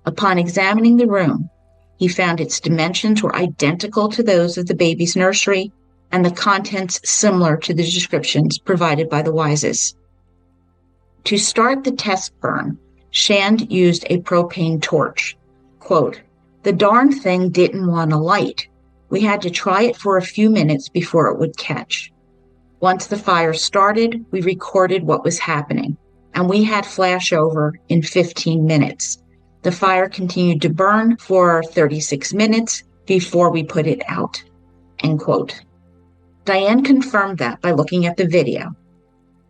Upon examining the room, he found its dimensions were identical to those of the baby's nursery and the contents similar to the descriptions provided by the Wises. To start the test burn, Shand used a propane torch. Quote, "The darn thing didn't want to light. We had to try it for a few minutes before it would catch. Once the fire started, we recorded what was happening, and we had flashover in 15 minutes. The fire continued to burn for 36 minutes before we put it out." End quote. Diane confirmed that by looking at the video.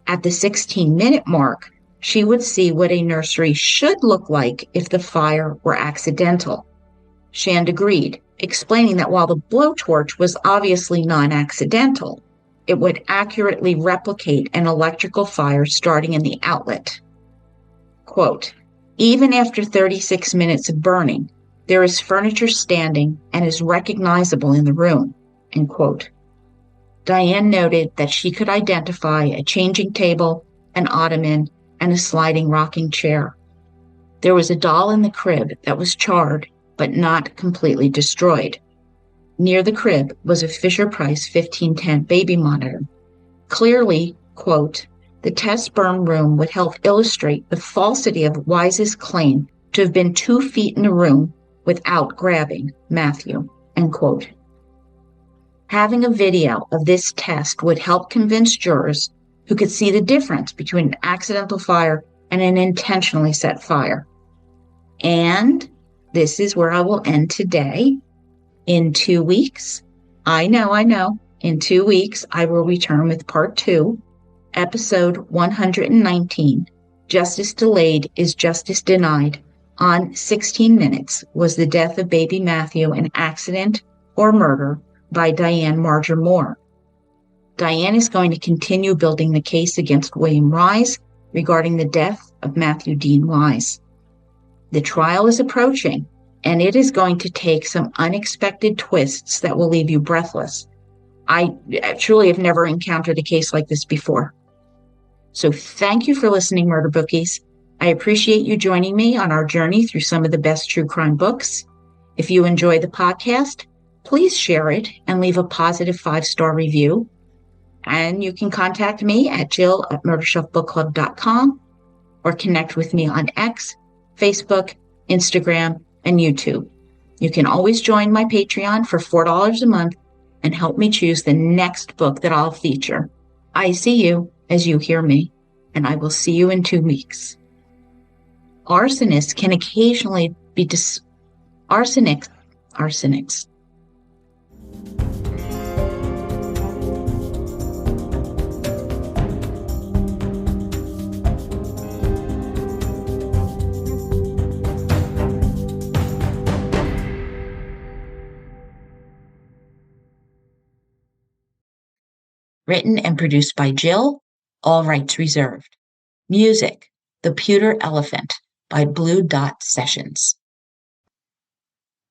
At the 16-minute mark, she would see what a nursery should look like if the fire were accidental. Shand agreed, explaining that while the blowtorch was obviously non-accidental, it would accurately replicate an electrical fire starting in the outlet. Quote, "Even after 36 minutes of burning, there is furniture standing and is recognizable in the room." End quote. Diane noted that she could identify a changing table, an ottoman, and a sliding rocking chair. There was a doll in the crib that was charred but not completely destroyed. Near the crib was a Fisher-Price 1510 baby monitor. Clearly, quote, "The test burn room would help illustrate the falsity of Wise's claim to have been 2 feet in the room without grabbing Matthew," end quote. Having a video of this test would help convince jurors who could see the difference between an accidental fire and an intentionally set fire. And this is where I will end today. In 2 weeks, I know, in 2 weeks, I will return with part 2, episode 119, Justice Delayed is Justice Denied. On 16 Minutes, was the death of baby Matthew an accident or murder, by Diane Marger Moore. Diane is going to continue building the case against William Wise regarding the death of Matthew Dean Wise. The trial is approaching, and it is going to take some unexpected twists that will leave you breathless. I truly have never encountered a case like this before. So thank you for listening, Murder Bookies. I appreciate you joining me on our journey through some of the best true crime books. If you enjoy the podcast, please share it and leave a positive 5-star review. And you can contact me at jill@murdershelfbookclub.com or connect with me on X, Facebook, Instagram, and YouTube. You can always join my Patreon for $4 a month and help me choose the next book that I'll feature. I see you as you hear me, and I will see you in 2 weeks. Arsonists can occasionally be arsenics. Written and produced by Jill, all rights reserved. Music, The Pewter Elephant by Blue Dot Sessions.